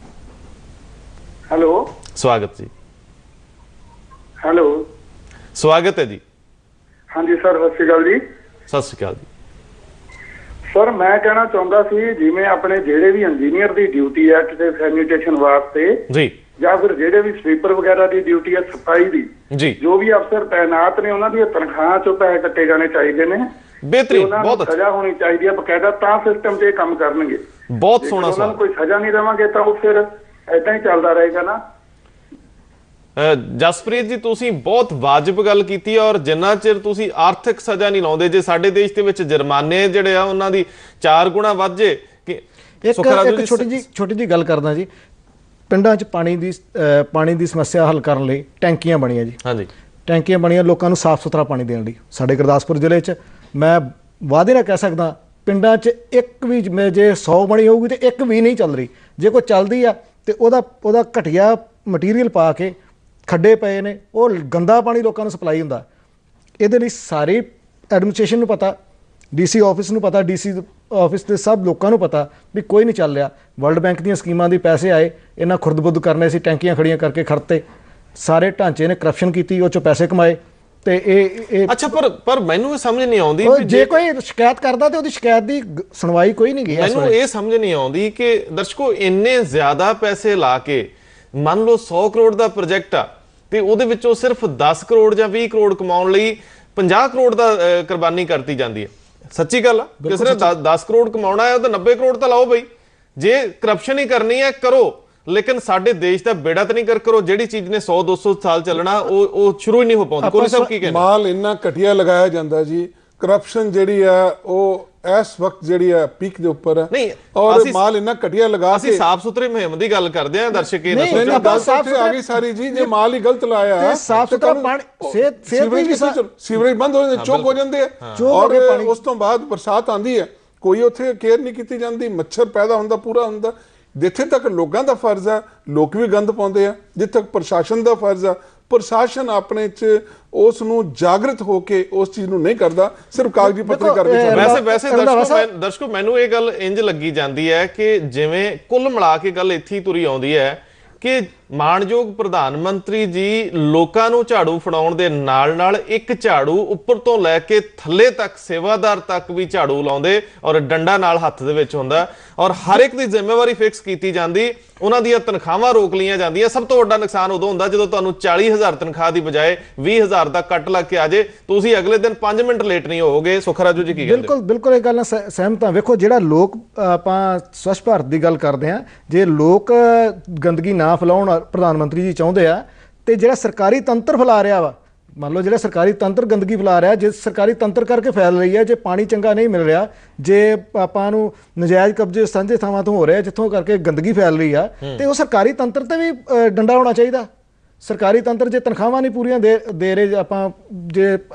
ਹੈਲੋ ਸਵਾਗਤ ਜੀ। ਹੈਲੋ ਸਵਾਗਤ ਹੈ ਜੀ। ਹਾਂਜੀ ਸਰ, ਸਤਿ ਸ਼੍ਰੀ ਅਕਾਲ ਜੀ। ਸਤਿ ਸ਼੍ਰੀ ਅਕਾਲ ਜੀ। ਸਰ ਮੈਂ ਕਹਿਣਾ ਚਾਹੁੰਦਾ ਸੀ ਜਿਵੇਂ ਆਪਣੇ ਜਿਹੜੇ ਵੀ ਇੰਜੀਨੀਅਰ ਦੀ ਡਿਊਟੀ ਹੈ ਕਿਸੇ ਸੈਨੀਟੇਸ਼ਨ ਵਾਸਤੇ ਜੀ ਜਾਂ ਫਿਰ ਜਿਹੜੇ ਵੀ ਸਵੀਪਰ ਵਗੈਰਾ ਦੀ ਡਿਊਟੀ ਹੈ ਸਫਾਈ ਦੀ ਜੀ, ਜੋ ਵੀ ਅਫਸਰ ਤਾਇਨਾਤ ਨੇ ਉਹਨਾਂ ਦੀਆਂ ਤਨਖਾਹਾਂ ਚੋਂ ਪੈਸੇ ਕੱਟੇ ਜਾਣੇ ਚਾਹੀਦੇ ਨੇ। ਬਿਹਤਰੀਨ, ਬਹੁਤ ਅੱਛਾ। ਸਜ਼ਾ ਹੋਣੀ ਚਾਹੀਦੀ ਹੈ ਬਕਾਇਦਾ, ਤਾਂ ਸਿਸਟਮ 'ਚ ਇਹ ਕੰਮ ਕਰਨਗੇ। ਬਹੁਤ ਸੋਹਣਾ ਸਵਾਲ। ਕੋਈ ਸਜ਼ਾ ਨਹੀਂ ਦੇਵਾਂਗੇ ਤਾਂ ਉਹ ਫਿਰ ਏਦਾਂ ਹੀ ਚੱਲਦਾ ਰਹੇਗਾ ਨਾ। ਜਸਪ੍ਰੀਤ ਜੀ ਤੁਸੀਂ ਬਹੁਤ ਵਾਜਬ ਗੱਲ ਕੀਤੀ ਔਰ ਜਿੰਨਾ ਚਿਰ ਤੁਸੀਂ ਆਰਥਿਕ ਸਜ਼ਾ ਨਹੀਂ ਲਾਉਂਦੇ, ਜੇ ਸਾਡੇ ਦੇਸ਼ ਦੇ ਵਿੱਚ ਜੁਰਮਾਨੇ ਜਿਹੜੇ ਆ ਉਹਨਾਂ ਦੀ 4 ਗੁਣਾ ਵੱਧ ਜੇ ਕਿ ਇੱਕ ਛੋਟੀ ਜੀ ਗੱਲ ਕਰਦਾ ਜੀ। ਪਿੰਡਾਂ 'ਚ ਪਾਣੀ ਦੀ ਸਮੱਸਿਆ ਹੱਲ ਕਰਨ ਲਈ ਟੈਂਕੀਆਂ ਬਣੀਆਂ ਜੀ। ਹਾਂਜੀ, ਟੈਂਕੀਆਂ ਬਣੀਆਂ ਲੋਕਾਂ ਨੂੰ ਸਾਫ਼ ਸੁਥਰਾ ਪਾਣੀ ਦੇਣ ਲਈ। ਸਾਡੇ ਗੁਰਦਾਸਪੁਰ ਜ਼ਿਲ੍ਹੇ 'ਚ ਮੈਂ ਵਾਅਦੇ ਨਾਲ ਕਹਿ ਸਕਦਾ ਪਿੰਡਾਂ 'ਚ ਇੱਕ ਵੀ ਜੇ 100 ਬਣੀ ਹੋਊਗੀ ਤੇ ਇੱਕ ਵੀ ਨਹੀਂ ਚੱਲ ਰਹੀ। ਜੇ ਕੋਈ ਚੱਲਦੀ ਆ ਤੇ ਉਹਦਾ ਘਟੀਆ ਮਟੀਰੀਅਲ ਪਾ ਕੇ ਖੱਡੇ ਪਏ ਨੇ, ਉਹ ਗੰਦਾ ਪਾਣੀ ਲੋਕਾਂ ਨੂੰ ਸਪਲਾਈ ਹੁੰਦਾ। ਇਹਦੇ ਲਈ ਸਾਰੀ ਐਡਮਿਨਿਸਟ੍ਰੇਸ਼ਨ ਨੂੰ ਪਤਾ, ਡੀਸੀ ਆਫਿਸ ਨੂੰ ਪਤਾ, ਡੀਸੀ ਆਫਿਸ ਦੇ ਸਭ ਲੋਕਾਂ ਨੂੰ ਪਤਾ ਵੀ ਕੋਈ ਨਹੀਂ ਚੱਲ ਰਿਹਾ। ਵਰਲਡ ਬੈਂਕ ਦੀਆਂ ਸਕੀਮਾਂ ਦੇ ਪੈਸੇ ਆਏ, ਇਹਨਾਂ ਖੁਰਦ-ਬੁਰਦ ਕਰਨੇ ਸੀ, ਟੈਂਕੀਆਂ ਖੜੀਆਂ ਕਰਕੇ ਖੜਤੇ, ਸਾਰੇ ਢਾਂਚੇ ਨੇ ਕਰਪਸ਼ਨ ਕੀਤੀ, ਉਹ 'ਚੋਂ ਪੈਸੇ ਕਮਾਏ। ਤੇ ਇਹ ਅੱਛਾ ਪਰ ਮੈਨੂੰ ਇਹ ਸਮਝ ਨਹੀਂ ਆਉਂਦੀ ਜੇ ਕੋਈ ਸ਼ਿਕਾਇਤ ਕਰਦਾ ਤੇ ਉਹਦੀ ਸ਼ਿਕਾਇਤ ਦੀ ਸੁਣਵਾਈ ਕੋਈ ਨਹੀਂ ਗਈ। ਮੈਨੂੰ ਇਹ ਸਮਝ ਨਹੀਂ ਆਉਂਦੀ ਕਿ ਦਰਸ਼ਕੋ ਇੰਨੇ ਜ਼ਿਆਦਾ ਪੈਸੇ ਲਾ ਕੇ ਮੰਨ ਲਓ 100 ਕਰੋੜ ਦਾ ਪ੍ਰੋਜੈਕਟ ਆ ਤੇ ਉਹਦੇ ਵਿੱਚੋਂ ਸਿਰਫ 10 ਕਰੋੜ ਜਾਂ 20 ਕਰੋੜ ਕਮਾਉਣ ਲਈ 50 ਕਰੋੜ ਦਾ ਕੁਰਬਾਨੀ ਕਰਤੀ ਜਾਂਦੀ ਹੈ। ਸੱਚੀ ਗੱਲ ਆ, ਕਿਸੇ ਨੇ 10 ਕਰੋੜ ਕਮਾਉਣਾ ਹੈ ਤਾਂ 90 ਕਰੋੜ ਤਾਂ ਲਾਓ ਬਈ। ਜੇ ਕਰਪਸ਼ਨ ਹੀ ਕਰਨੀ ਹੈ ਕਰੋ, ਲੇਕਿਨ ਸਾਡੇ ਦੇਸ਼ ਦਾ ਬੇੜਾ ਤਾਂ ਨਹੀਂ ਕਰੋ। ਜਿਹੜੀ ਚੀਜ਼ ਨੇ 100-200 ਸਾਲ ਚੱਲਣਾ ਉਹ ਸ਼ੁਰੂ ਹੀ ਨਹੀਂ ਹੋ ਪਾਉਂਦੀ। ਕੋਈ ਸਭ ਕੀ ਕਹਿੰਦੇ ਮਾਲ ਇੰਨਾ ਘਟੀਆ ਲਗਾਇਆ ਜਾਂਦਾ ਜੀ। ਕਰਪਸ਼ਨ ਜਿਹੜੀ ਆ ਉਹ ਇਸ ਵਕਤ ਜਿਹੜੀ ਆ ਪੀਕ ਦੇ ਉੱਪਰ ਹੈ ਨਹੀਂ, ਔਰ ਮਾਲ ਇੰਨਾ ਘਟੀਆ ਲਗਾ ਕੇ ਅਸੀਂ ਸਾਫ ਸੁਥਰੇ ਮੁਹਿੰਮ ਦੀ ਗੱਲ ਕਰਦੇ ਆ। ਦਰਸ਼ਕ ਇਹ ਦੱਸੋ ਆ ਗਈ ਸਾਰੀ ਜੀ। ਜੇ ਮਾਲ ਹੀ ਗਲਤ ਲਾਇਆ ਸਾਫ ਸੁਥਰਾ ਪਾਣੀ ਸੀਵਰੇਜ ਬੰਦ ਹੋ ਜਾਂਦੇ, ਚੋਕ ਹੋ ਜਾਂਦੇ ਆ ਔਰ ਉਸ ਤੋਂ ਬਾਅਦ ਬਰਸਾਤ ਆਂਦੀ ਹੈ, ਕੋਈ ਉੱਥੇ ਕੇਅਰ ਨਹੀਂ ਕੀਤੀ ਜਾਂਦੀ, ਮੱਛਰ ਪੈਦਾ ਹੁੰਦਾ ਪੂਰਾ ਹੁੰਦਾ। ਜਿੱਥੇ ਤੱਕ ਲੋਕਾਂ ਦਾ ਫਰਜ਼ ਆ ਲੋਕ ਵੀ ਗੰਦ ਪਾਉਂਦੇ ਆ, ਜਿੱਥੇ ਤੱਕ ਪ੍ਰਸ਼ਾਸਨ ਦਾ ਫਰਜ਼ ਆ ਪ੍ਰਸ਼ਾਸਨ ਆਪਣੇ ਚ ਉਸ ਨੂੰ ਜਾਗਰਤ ਹੋ ਕੇ ਉਸ ਚੀਜ਼ ਨੂੰ ਨਹੀਂ ਕਰਦਾ, ਸਿਰਫ ਕਾਗਜ਼ੀ ਪੱਤਰੀ ਕਰਕੇ। ਵੈਸੇ ਦਰਸ਼ਕੋ ਮੈਨੂੰ ਇਹ ਗੱਲ ਇੰਜ ਲੱਗੀ ਜਾਂਦੀ ਹੈ ਕਿ ਜਿਵੇਂ ਕੁੱਲ ਮਿਲਾ ਕੇ ਗੱਲ ਇੱਥੇ ਹੀ ਤੁਰੀ ਆਉਂਦੀ ਹੈ ਕਿ ਮਾਣਯੋਗ ਪ੍ਰਧਾਨ ਮੰਤਰੀ ਜੀ ਲੋਕਾਂ ਨੂੰ ਝਾੜੂ ਫੜਾਉਣ ਦੇ ਨਾਲ ਇੱਕ ਝਾੜੂ ਉੱਪਰ ਤੋਂ ਲੈ ਕੇ ਥੱਲੇ ਤੱਕ ਸੇਵਾਦਾਰ ਤੱਕ ਵੀ ਝਾੜੂ ਲਾਉਂਦੇ ਔਰ ਡੰਡਾ ਨਾਲ ਹੱਥ ਦੇ ਵਿੱਚ ਹੁੰਦਾ ਔਰ ਹਰ ਇੱਕ ਦੀ ਜ਼ਿੰਮੇਵਾਰੀ ਫਿਕਸ ਕੀਤੀ ਜਾਂਦੀ, ਉਹਨਾਂ ਦੀਆਂ ਤਨਖਾਹਾਂ ਰੋਕ ਲਈਆਂ ਜਾਂਦੀਆਂ। ਸਭ ਤੋਂ ਵੱਡਾ ਨੁਕਸਾਨ ਉਦੋਂ ਹੁੰਦਾ ਜਦੋਂ ਤੁਹਾਨੂੰ 40,000 ਤਨਖਾਹ ਦੀ ਬਜਾਏ 20,000 ਦਾ ਕੱਟ ਲੱਗ ਕੇ ਆ ਜੇ, ਤੁਸੀਂ ਅਗਲੇ ਦਿਨ 5 ਮਿੰਟ ਲੇਟ ਨਹੀਂ ਹੋਵੋਗੇ। ਸੁਖਰਾਜੂ ਜੀ ਕੀ ਕਹਿੰਦੇ? ਬਿਲਕੁਲ ਇਹ ਗੱਲ ਨਾਲ ਸਹਿਮਤ ਹਾਂ। ਵੇਖੋ ਜਿਹੜਾ ਲੋਕ ਆਪਾਂ ਸਵੱਛ ਭਾਰਤ ਦੀ ਗੱਲ ਕਰਦੇ ਹਾਂ, ਜੇ ਲੋਕ ਗੰਦਗੀ ਨਾ ਫੈਲਾਉਣ ਪ੍ਰਧਾਨ ਮੰਤਰੀ ਜੀ ਚਾਹੁੰਦੇ ਆ, ਤੇ ਜਿਹੜਾ ਸਰਕਾਰੀ ਤੰਤਰ ਫੈਲਾ ਰਿਹਾ ਵਾ, ਮੰਨ ਲਓ ਜਿਹੜਾ ਸਰਕਾਰੀ ਤੰਤਰ ਗੰਦਗੀ ਫੈਲਾ ਰਿਹਾ, ਜੇ ਸਰਕਾਰੀ ਤੰਤਰ ਕਰਕੇ ਫੈਲ ਰਹੀ ਹੈ, ਜੇ ਪਾਣੀ ਚੰਗਾ ਨਹੀਂ ਮਿਲ ਰਿਹਾ, ਜੇ ਆਪਾਂ ਨੂੰ ਨਜਾਇਜ਼ ਕਬਜ਼ੇ ਸਾਂਝੇ ਥਾਵਾਂ ਤੋਂ ਹੋ ਰਿਹਾ ਜਿੱਥੋਂ ਕਰਕੇ ਗੰਦਗੀ ਫੈਲ ਰਹੀ ਆ, ਤੇ ਉਹ ਸਰਕਾਰੀ ਤੰਤਰ ਤੇ ਵੀ ਡੰਡਾ ਹੋਣਾ ਚਾਹੀਦਾ। ਸਰਕਾਰੀ ਤੰਤਰ ਜੇ ਤਨਖਾਹਾਂ ਨਹੀਂ ਪੂਰੀਆਂ ਦੇ ਰਹੇ, ਜੇ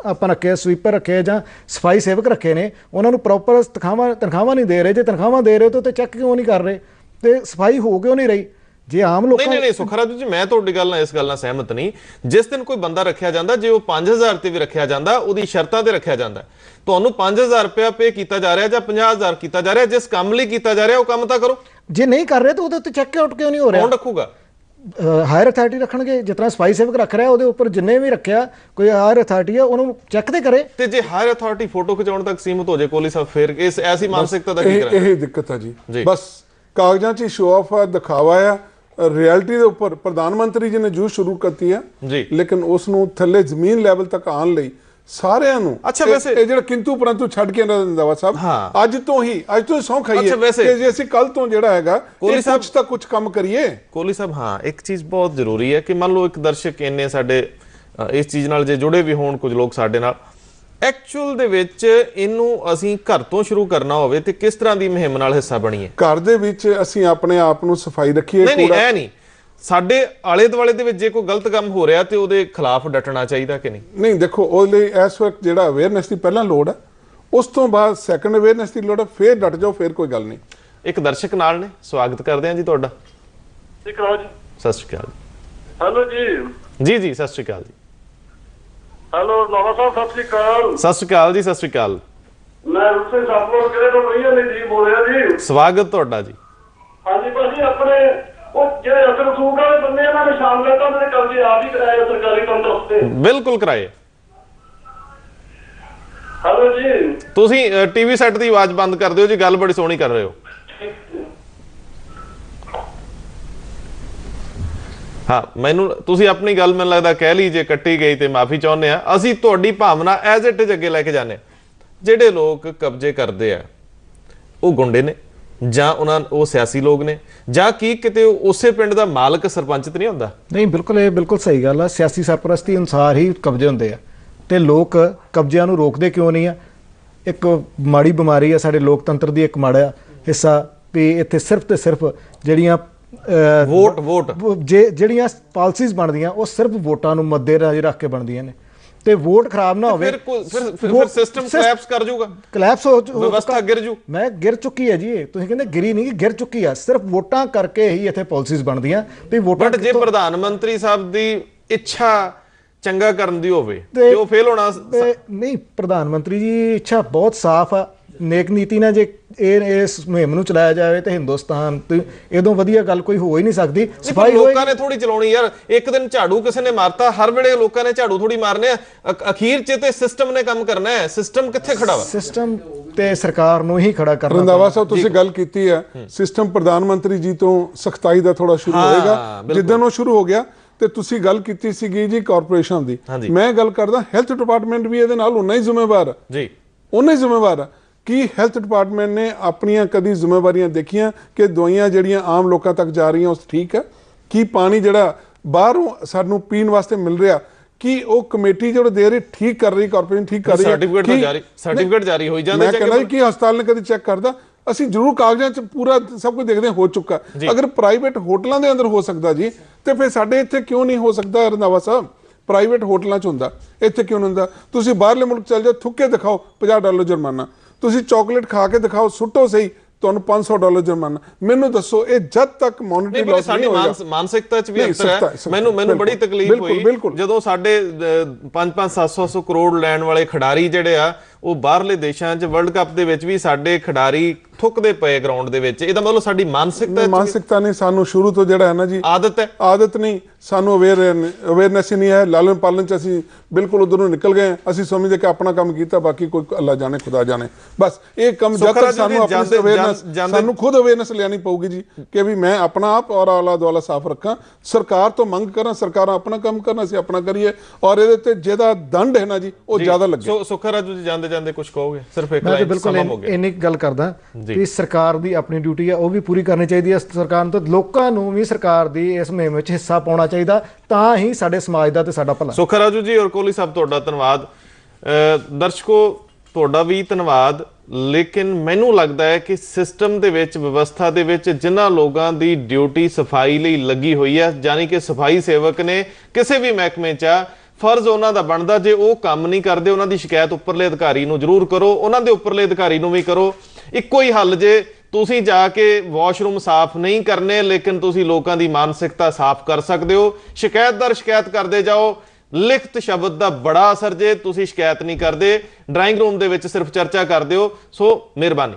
ਆਪਾਂ ਰੱਖੇ ਸਵੀਪਰ ਰੱਖੇ ਜਾਂ ਸਫਾਈ ਸੇਵਕ ਰੱਖੇ ਨੇ, ਉਹਨਾਂ ਨੂੰ ਪ੍ਰੋਪਰ ਤਨਖਾਹਾਂ ਨਹੀਂ ਦੇ ਰਹੇ, ਜੇ ਤਨਖਾਹਾਂ ਦੇ ਰਹੇ ਤੇ ਚੈੱਕ ਕਿਉਂ ਨਹੀਂ ਕਰ ਰਹੇ, ਤੇ ਸਫਾਈ ਹੋ ਕਿਉਂ ਨਹੀਂ ਰਹੀ? ਜੇ ਆਮ ਲੋਕਾਂ ਨਹੀਂ ਸੁਖਰਾਜੂ ਜੀ, ਮੈਂ ਤੁਹਾਡੀ ਗੱਲ ਨਾਲ ਇਸ ਗੱਲ ਨਾਲ ਸਹਿਮਤ ਨਹੀਂ। ਜਿਸ ਦਿਨ ਕੋਈ ਬੰਦਾ ਰੱਖਿਆ ਜਾਂਦਾ, ਜੇ ਉਹ 5,000 ਤੇ ਵੀ ਰੱਖਿਆ ਜਾਂਦਾ, ਉਹਦੀ ਸ਼ਰਤਾਂ ਤੇ ਰੱਖਿਆ ਜਾਂਦਾ, ਤੁਹਾਨੂੰ 5,000 ਰੁਪਇਆ ਪੇ ਕੀਤਾ ਜਾ ਰਿਹਾ ਜਾਂ 50,000 ਕੀਤਾ ਜਾ ਰਿਹਾ, ਜਿਸ ਕੰਮ ਲਈ ਕੀਤਾ ਜਾ ਰਿਹਾ ਉਹ ਕੰਮ ਤਾਂ ਕਰੋ। ਜੇ ਨਹੀਂ ਕਰ ਰਹੇ ਤਾਂ ਉਹਦੇ ਉੱਤੇ ਚੈੱਕ ਆਊਟ ਕਿਉਂ ਨਹੀਂ ਹੋ ਰਿਹਾ? ਕੌਣ ਰੱਖੂਗਾ? ਹਾਇਰ ਅਥਾਰਟੀ ਰੱਖਣਗੇ। ਜਿਸ ਤਰ੍ਹਾਂ ਸਫਾਈ ਸੇਵਕ ਰੱਖ ਰਿਹਾ, ਉਹਦੇ ਉੱਪਰ ਜਿੰਨੇ ਵੀ ਰੱਖਿਆ ਕੋਈ ਹਾਇਰ ਅਥਾਰਟੀ ਆ, ਉਹਨੂੰ ਚੈੱਕ ਤੇ ਕਰੇ। ਤੇ ਜੇ ਹਾਇਰ ਅਥਾਰਟੀ ਫੋਟੋ ਖਿਚਾਉਣ ਤੱਕ ਸੀਮਤ ਹੋ ਜਾਏ ਕੋਹਲੀ ਸਾਹਿਬ, ਫਿਰ ਇਸ ਐਸੀ ਮਾਨਸਿਕਤਾ ਦਾ ਕੀ ਕਰਾਂ? ਇਹ ਦਿੱਕਤ ਆ ਜੀ। ਬਸ ਕਾਗਜ਼ਾਂ 'ਚ ਸ਼ੋ ਆਫ ਆ, ਦਿਖਾਵਾ ਆ। ਰਿਐਲਿਟੀ ਦੇ ਉੱਪਰ ਪ੍ਰਧਾਨ ਮੰਤਰੀ ਜੀ ਨੇ ਜੂਝ ਸ਼ੁਰੂ ਕਰਤੀ ਹੈ, ਲੇਕਿਨ ਉਸ ਨੂੰ ਥੱਲੇ ਜ਼ਮੀਨ ਲੈਵਲ ਤੱਕ ਆਉਣ ਲਈ ਸਾਰਿਆਂ ਨੂੰ ਇਹ ਜਿਹੜਾ ਕਿੰਤੂ ਪਰੰਤੂ ਛੱਡ ਕੇ ਰੰਧਾਵਾ ਸਾਹਿਬ ਅੱਜ ਤੋਂ ਹੀ ਸਹੁੰ ਖਾਈਏ ਕਿ ਜੇ ਅਸੀਂ ਕੱਲ ਤੋਂ ਜਿਹੜਾ ਹੈਗਾ ਕੁਝ ਤਾਂ ਕੁਝ ਕੰਮ ਕਰੀਏ। ਕੋਹਲੀ ਸਾਹਿਬ, ਹਾਂ ਇੱਕ ਚੀਜ਼ ਬਹੁਤ ਜ਼ਰੂਰੀ ਹੈ ਕਿ ਮੰਨ ਲਓ ਇੱਕ ਦਰਸ਼ਕ ਇੰਨੇ ਸਾਡੇ ਇਸ ਚੀਜ਼ ਨਾਲ ਜੇ ਜੁੜੇ ਵੀ ਹੋਣ, ਕੁਝ ਲੋਕ ਸਾਡੇ ਨਾਲ, ਐਕਚੁਅਲ ਦੇ ਵਿੱਚ ਇਹਨੂੰ ਅਸੀਂ ਘਰ ਤੋਂ ਸ਼ੁਰੂ ਕਰਨਾ ਹੋਵੇ ਤੇ ਕਿਸ ਤਰ੍ਹਾਂ ਦੀ ਮੁਹਿੰਮ ਨਾਲ ਹਿੱਸਾ ਬਣੀਏ? ਘਰ ਦੇ ਵਿੱਚ ਅਸੀਂ ਆਪਣੇ ਆਪ ਨੂੰ ਸਫਾਈ ਰੱਖੀਏ। ਨਹੀਂ ਇਹ ਨਹੀਂ, ਸਾਡੇ ਆਲੇ ਦੁਆਲੇ ਦੇ ਵਿੱਚ ਜੇ ਕੋਈ ਗਲਤ ਕੰਮ ਹੋ ਰਿਹਾ ਤੇ ਉਹਦੇ ਖਿਲਾਫ ਡਟਣਾ ਚਾਹੀਦਾ ਕਿ ਨਹੀਂ? ਨਹੀਂ ਦੇਖੋ, ਉਹਦੇ ਲਈ ਇਸ ਵਕਤ ਜਿਹੜਾ ਅਵੇਅਰਨੈਸ ਦੀ ਪਹਿਲਾਂ ਲੋੜ ਹੈ, ਉਸ ਤੋਂ ਬਾਅਦ ਸੈਕੰਡ ਅਵੇਅਰਨੈਸ ਦੀ ਲੋੜ ਹੈ, ਫਿਰ ਡਟ ਜਾਓ, ਫਿਰ ਕੋਈ ਗੱਲ ਨਹੀਂ। ਇੱਕ ਦਰਸ਼ਕ ਨਾਲ ਨੇ, ਸਵਾਗਤ ਕਰਦੇ ਹਾਂ ਜੀ ਤੁਹਾਡਾ। ਸਤਿ ਸ਼੍ਰੀ ਅਕਾਲ। ਹੈਲੋ ਜੀ। ਜੀ ਸਤਿ ਸ਼੍ਰੀ ਅਕਾਲ ਜੀ। ਹੈਲੋ ਨਵਾਂ ਸਾਹਿਬ, ਸਤਿ ਸ਼੍ਰੀ ਅਕਾਲ। ਸਤਿ ਸ਼੍ਰੀ ਅਕਾਲ ਜੀ। ਸਤਿ ਸ਼੍ਰੀ ਅਕਾਲ। ਮੈਂ ਰੁਸੇ ਸਾਹਮਣੇ ਕਿਹੜੇ ਤੋਂ ਨਹੀਂ ਨੇ ਜੀ ਬੋਲ ਰਿਹਾ ਜੀ। ਸਵਾਗਤ ਤੁਹਾਡਾ ਜੀ। ਹਾਂਜੀ ਭਾਜੀ, ਆਪਣੇ ਉਹ ਜਿਹੜੇ ਅਸਲ ਰਸੂਖ ਵਾਲੇ ਬੰਦੇ ਇਹਨਾਂ ਨੇ ਸ਼ਾਮਲ ਤਾਂ ਉਹਨੇ ਕਬਜ਼ੇ ਆਪ ਹੀ ਕਰਾਏ ਸਰਕਾਰੀ ਤੰਤਰ ਉੱਤੇ। ਬਿਲਕੁਲ ਕਰਾਏ। ਹੈਲੋ ਜੀ, ਤੁਸੀਂ ਟੀਵੀ ਸੈੱਟ ਦੀ ਆਵਾਜ਼ ਬੰਦ ਕਰ ਦਿਓ ਜੀ, ਗੱਲ ਬੜੀ ਸੋਹਣੀ ਕਰ ਰਹੇ ਹੋ। ਹਾਂ, ਮੈਨੂੰ ਤੁਸੀਂ ਆਪਣੀ ਗੱਲ ਮੈਨੂੰ ਲੱਗਦਾ ਕਹਿ ਲਈ ਜੇ ਕੱਟੀ ਗਈ ਤੇ ਮਾਫੀ ਚਾਹੁੰਦੇ ਆ। ਅਸੀਂ ਤੁਹਾਡੀ ਭਾਵਨਾ ਐਜ਼ ਇਟ ਇਜ਼ ਅੱਗੇ ਲੈ ਕੇ ਜਾਂਦੇ। ਜਿਹੜੇ ਲੋਕ ਕਬਜ਼ੇ ਕਰਦੇ ਆ ਉਹ ਗੁੰਡੇ ਨੇ ਜਾਂ ਉਹ ਸਿਆਸੀ ਲੋਕ ਨੇ ਜਾਂ ਕੀ ਕਿਤੇ ਉਸੇ ਪਿੰਡ ਦਾ ਮਾਲਕ ਸਰਪੰਚ ਤੇ ਨਹੀਂ ਹੁੰਦਾ? ਨਹੀਂ, ਬਿਲਕੁਲ ਇਹ ਬਿਲਕੁਲ ਸਹੀ ਗੱਲ ਆ। ਸਿਆਸੀ ਸਰਪ੍ਰਸਤੀ ਅਨੁਸਾਰ ਹੀ ਕਬਜ਼ੇ ਹੁੰਦੇ ਆ ਤੇ ਲੋਕ ਕਬਜ਼ਿਆਂ ਨੂੰ ਰੋਕਦੇ ਕਿਉਂ ਨਹੀਂ ਆ? ਇੱਕ ਮਾੜੀ ਬਿਮਾਰੀ ਆ ਸਾਡੇ ਲੋਕਤੰਤਰ ਦੀ, ਇੱਕ ਮਾੜਾ ਹਿੱਸਾ ਵੀ ਇੱਥੇ ਸਿਰਫ ਤੇ ਸਿਰਫ ਜਿਹੜੀਆਂ ਜਿਹੜੀਆਂ ਪਾਲਿਸੀਜ਼ ਬਣਦੀਆਂ ਉਹ ਸਿਰਫ ਵੋਟਾਂ ਨੂੰ ਮੱਦੇਨਜ਼ਰ ਰੱਖ ਕੇ ਬਣਦੀਆਂ ਨੇ, ਤੇ ਵੋਟ ਖਰਾਬ ਨਾ ਹੋਵੇ ਫਿਰ ਸਿਸਟਮ ਕਲੈਪਸ ਕਰ ਜਾਊਗਾ, ਕਲੈਪਸ ਹੋ ਵਿਵਸਥਾ ਗਿਰ ਜੂ। ਮੈਂ ਗਿਰ ਚੁੱਕੀ ਹੈ ਜੀ, ਇਹ ਤੁਸੀਂ ਕਹਿੰਦੇ ਗਿਰੀ ਨਹੀਂ, ਗਿਰ ਚੁੱਕੀ ਆ। ਸਿਰਫ ਵੋਟਾਂ ਕਰਕੇ ਹੀ ਇੱਥੇ ਪਾਲਿਸੀਜ਼ ਬਣਦੀਆਂ ਵੀ ਵੋਟਾਂ। ਬਟ ਜੇ ਪ੍ਰਧਾਨ ਮੰਤਰੀ ਸਾਹਿਬ ਦੀ ਇੱਛਾ ਚੰਗਾ ਕਰਨ ਦੀ ਹੋਵੇ ਤੇ ਉਹ ਫੇਲ ਹੋਣਾ ਨਹੀਂ। ਪ੍ਰਧਾਨ ਮੰਤਰੀ ਜੀ ਇੱਛਾ ਬਹੁਤ ਸਾਫ਼ ਆ, ਨੇਕ ਨੀਤੀ ਨਾਲ ਜੇ ਇਸ ਮੁਹਿੰਮ ਨੂੰ ਚਲਾਇਆ ਜਾਵੇ ਤੇ ਹਿੰਦੁਸਤਾਨ ਤੇ ਇਹਦੋਂ ਵਧੀਆ ਗੱਲ ਕੋਈ ਹੋ ਹੀ ਨਹੀਂ ਸਕਦੀ। ਸਫਾਈ ਲੋਕਾਂ ਨੇ ਥੋੜੀ ਚਲਾਉਣੀ ਯਾਰ। ਇੱਕ ਦਿਨ ਝਾੜੂ ਕਿਸੇ ਨੇ ਮਾਰਤਾ, ਹਰ ਵੇਲੇ ਲੋਕਾਂ ਨੇ ਝਾੜੂ ਥੋੜੀ ਮਾਰਨੇ ਆ। ਅਖੀਰ 'ਚ ਤੇ ਸਿਸਟਮ ਨੇ ਕੰਮ ਕਰਨਾ ਹੈ। ਸਿਸਟਮ ਕਿੱਥੇ ਖੜਾ ਵਾ? ਸਿਸਟਮ ਤੇ ਸਰਕਾਰ ਨੂੰ ਹੀ ਖੜਾ ਕਰਨਾ। ਰੰਧਾਵਾ ਸਾਹਿਬ, ਤੁਸੀਂ ਗੱਲ ਕੀਤੀ ਹੈ ਸਿਸਟਮ ਪ੍ਰਧਾਨ ਮੰਤਰੀ ਜੀ ਤੋਂ ਸਖਤਾਈ ਦਾ ਥੋੜਾ ਸ਼ੁਰੂ ਹੋਏਗਾ। ਜਿੱਦਣ ਉਹ ਸ਼ੁਰੂ ਹੋ ਗਿਆ ਤੇ ਤੁਸੀਂ ਗੱਲ ਕੀਤੀ ਸੀਗੀ ਜੀ ਕਾਰਪੋਰੇਸ਼ਨ ਦੀ, ਮੈਂ ਗੱਲ ਕਰਦਾ ਹੈਲਥ ਡਿਪਾਰਟਮੈਂਟ ਵੀ ਇਹਦੇ ਨਾਲ ਉਨਾ ਹੀ ਜ਼ਿੰਮੇਵਾਰ ਜੀ, ਉਨਾ ਹੀ ਜ਼ਿੰਮੇਵਾਰ ਆ। ਕੀ ਹੈਲਥ ਡਿਪਾਰਟਮੈਂਟ ਨੇ ਆਪਣੀਆਂ ਕਦੀ ਜ਼ਿੰਮੇਵਾਰੀਆਂ ਦੇਖੀਆਂ ਕਿ ਦਵਾਈਆਂ ਜਿਹੜੀਆਂ ਆਮ ਲੋਕਾਂ ਤੱਕ ਜਾ ਰਹੀਆਂ ਉਸ ਠੀਕ ਹੈ? ਕੀ ਪਾਣੀ ਜਿਹੜਾ ਬਾਹਰੋਂ ਸਾਨੂੰ ਪੀਣ ਵਾਸਤੇ ਮਿਲ ਰਿਹਾ, ਕੀ ਉਹ ਕਮੇਟੀ ਜਿਹੜਾ ਦੇ ਰਹੀ ਠੀਕ ਕਰ ਰਹੀ, ਕਾਰਪੋਰੇਸ਼ਨ ਠੀਕ ਕਰ ਰਹੀ ਹੈ? ਸਰਟੀਫਿਕੇਟ ਜਾਰੀ ਹੋਈ ਜਾਂਦੇ। ਮੈਂ ਕਹਿੰਦਾ ਕਿ ਹਸਪਤਾਲ ਨੇ ਕਦੀ ਚੈੱਕ ਕਰਦਾ? ਅਸੀਂ ਜ਼ਰੂਰ ਕਾਗਜ਼ਾਂ 'ਚ ਪੂਰਾ ਸਭ ਕੁਝ ਦੇਖਦੇ ਹੋ ਚੁੱਕਾ। ਅਗਰ ਪ੍ਰਾਈਵੇਟ ਹੋਟਲਾਂ ਦੇ ਅੰਦਰ ਹੋ ਸਕਦਾ ਜੀ, ਤੇ ਫਿਰ ਸਾਡੇ ਇੱਥੇ ਕਿਉਂ ਨਹੀਂ ਹੋ ਸਕਦਾ? ਰੰਧਾਵਾ ਸਾਹਿਬ, ਪ੍ਰਾਈਵੇਟ ਹੋਟਲਾਂ 'ਚ ਹੁੰਦਾ, ਇੱਥੇ ਕਿਉਂ ਨਹੀਂ ਹੁੰਦਾ? ਤੁਸੀਂ ਬਾਹਰਲੇ ਮੁਲਕ ਚੱਲ ਜਾਓ, ਥੁੱਕੇ ਦਿਖਾਓ $50 ਜੁਰਮਾਨਾ। ਤੁਸੀਂ ਚਾਕਲੇਟ ਖਾ ਕੇ ਦਿਖਾਓ, ਸੁੱਟੋ ਸਹੀ ਤੁਹਾਨੂੰ $500 ਜੁਰਮਾਨਾ। ਮੈਨੂੰ ਦੱਸੋ ਇਹ ਜਦ ਤੱਕ ਮੋਨਿਟਰੀ ਲਾਸ ਨਹੀਂ ਹੋਏਗਾ, ਮਾਨਸਿਕਤਾ 'ਚ ਵੀ ਅੰਤਰ ਹੈ। ਮੈਨੂੰ ਬੜੀ ਤਕਲੀਫ ਹੋਈ ਜਦੋਂ ਸਾਡੇ 5-5 700 ਕਰੋੜ ਲੈਣ ਵਾਲੇ ਖਿਡਾਰੀ ਜਿਹੜੇ ਆ ਉਹ ਬਾਹਰਲੇ ਦੇਸ਼ਾਂ 'ਚ ਵਰਲਡ ਕੱਪ ਦੇ ਵਿੱਚ ਵੀ ਸਾਡੇ ਖਿਡਾਰੀ ਠੁੱਕਦੇ ਪਏ ਗਰਾਊਂਡ ਦੇ ਵਿੱਚ। ਇਹਦਾ ਮਤਲਬ ਸਾਡੀ ਮਾਨਸਿਕਤਾ ਨਹੀਂ, ਸਾਨੂੰ ਸ਼ੁਰੂ ਤੋਂ ਜਿਹੜਾ ਹੈ ਨਾ ਜੀ ਆਦਤ ਨਹੀਂ, ਸਾਨੂੰ ਅਵੇਅਰਨੈਸ ਹੀ ਨਹੀਂ ਹੈ। ਲਾਲਨ ਪਾਲਨ 'ਚ ਅਸੀਂ ਬਿਲਕੁਲ ਉਧਰੋਂ ਨਿਕਲ ਗਏ। ਅਸੀਂ ਸਮਝਦੇ ਕਿ ਆਪਣਾ ਕੰਮ ਕੀਤਾ, ਬਾਕੀ ਕੋਈ ਅੱਲਾ ਜਾਣੇ ਖੁਦਾ ਜਾਣੇ। ਬਸ ਇਹ ਕੰਮ ਜਦ ਤੱਕ ਸਾਨੂੰ ਖੁਦ ਅਵੇਅਰਨੈਸ ਲਿਆਣੀ ਪਊਗੀ ਜੀ ਕਿ ਵੀ ਮੈਂ ਆਪਣਾ ਆਪ ਔਰ ਆਲਾ ਦੁਆਲਾ ਸਾਫ਼ ਰੱਖਾਂ, ਸਰਕਾਰ ਤੋਂ ਮੰਗ ਕਰਾਂ, ਸਰਕਾਰਾਂ ਆਪਣਾ ਕੰਮ ਕਰਨ, ਅਸੀਂ ਆਪਣਾ ਕਰੀਏ ਔਰ ਇਹਦੇ ਤੇ ਜਿਹਦਾ ਦੰਡ ਹੈ ਨਾ ਜੀ ਉਹ ਜ਼ਿਆਦਾ ਲੱਗੇ। ਸੁੱਖਾ ਰਾਜੂ ਜੀ ਜਾਂਦੇ ਕੁਝ ਕਹੋਗੇ? ਸਿਰਫ ਇੱਕ ਲਾਈਨ ਬਿਲਕੁਲ ਇੰਨੀ ਗੱਲ ਕਰਦਾ ਕਿ ਸਰਕਾਰ ਦੀ ਆਪਣੀ ਡਿਊਟੀ ਹੈ ਉਹ ਵੀ ਪੂਰੀ ਕਰਨੀ ਚਾਹੀਦੀ ਹੈ। ਸਰਕਾਰ ਨੂੰ ਤਾਂ ਲੋਕਾਂ ਨੂੰ ਵੀ ਸਰਕਾਰ ਦੀ ਇਸ ਮੁਹਿੰਮ ਵਿੱਚ ਹਿੱਸਾ ਪਾਉਣਾ ਚਾਹੀਦਾ, ਤਾਂ ਹੀ ਸਾਡੇ ਸਮਾਜ ਦਾ ਤੇ ਸਾਡਾ ਭਲਾ। ਸੁੱਖਾ ਰਾਜੂ ਜੀ ਔਰ ਕੋਹਲੀ ਸਾਹਿਬ ਤੁਹਾਡਾ ਧੰਨਵਾਦ। ਦਰਸ਼ਕੋ ਤੁਹਾਡਾ ਵੀ ਧੰਨਵਾਦ। ਲੇਕਿਨ ਮੈਨੂੰ ਲੱਗਦਾ ਹੈ ਕਿ ਸਿਸਟਮ ਦੇ ਵਿੱਚ, ਵਿਵਸਥਾ ਦੇ ਵਿੱਚ ਜਿਨ੍ਹਾਂ ਲੋਕਾਂ ਦੀ ਡਿਊਟੀ ਸਫਾਈ ਲਈ ਲੱਗੀ ਹੋਈ ਹੈ, ਯਾਨੀ ਕਿ ਸਫਾਈ ਸੇਵਕ ਨੇ ਕਿਸੇ ਵੀ ਮਹਿਕਮੇ 'ਚ, ਫਰਜ਼ ਉਹਨਾਂ ਦਾ ਬਣਦਾ ਜੇ ਉਹ ਕੰਮ ਨਹੀਂ ਕਰਦੇ ਉਹਨਾਂ ਦੀ ਸ਼ਿਕਾਇਤ ਉੱਪਰਲੇ ਅਧਿਕਾਰੀ ਨੂੰ ਜ਼ਰੂਰ ਕਰੋ, ਉਹਨਾਂ ਦੇ ਉੱਪਰਲੇ ਅਧਿਕਾਰੀ ਨੂੰ ਵੀ ਕਰੋ। ਇੱਕੋ ਹੀ ਹੱਲ ਜੇ ਤੁਸੀਂ ਜਾ ਕੇ ਵਾਸ਼ਰੂਮ ਸਾਫ਼ ਨਹੀਂ ਕਰਨੇ ਲੇਕਿਨ ਤੁਸੀਂ ਲੋਕਾਂ ਦੀ ਮਾਨਸਿਕਤਾ ਸਾਫ਼ ਕਰ ਸਕਦੇ ਹੋ। ਸ਼ਿਕਾਇਤਦਾਰ ਸ਼ਿਕਾਇਤ ਕਰਦੇ ਜਾਓ, ਲਿਖਤ ਸ਼ਬਦ ਦਾ ਬੜਾ ਅਸਰ ਜੇ ਤੁਸੀਂ ਸ਼ਿਕਾਇਤ ਨਹੀਂ ਕਰਦੇ, ਡਰਾਇੰਗ ਰੂਮ ਦੇ ਵਿੱਚ ਸਿਰਫ ਚਰਚਾ ਕਰਦੇ ਹੋ। ਸੋ ਮਿਹਰਬਾਨੀ।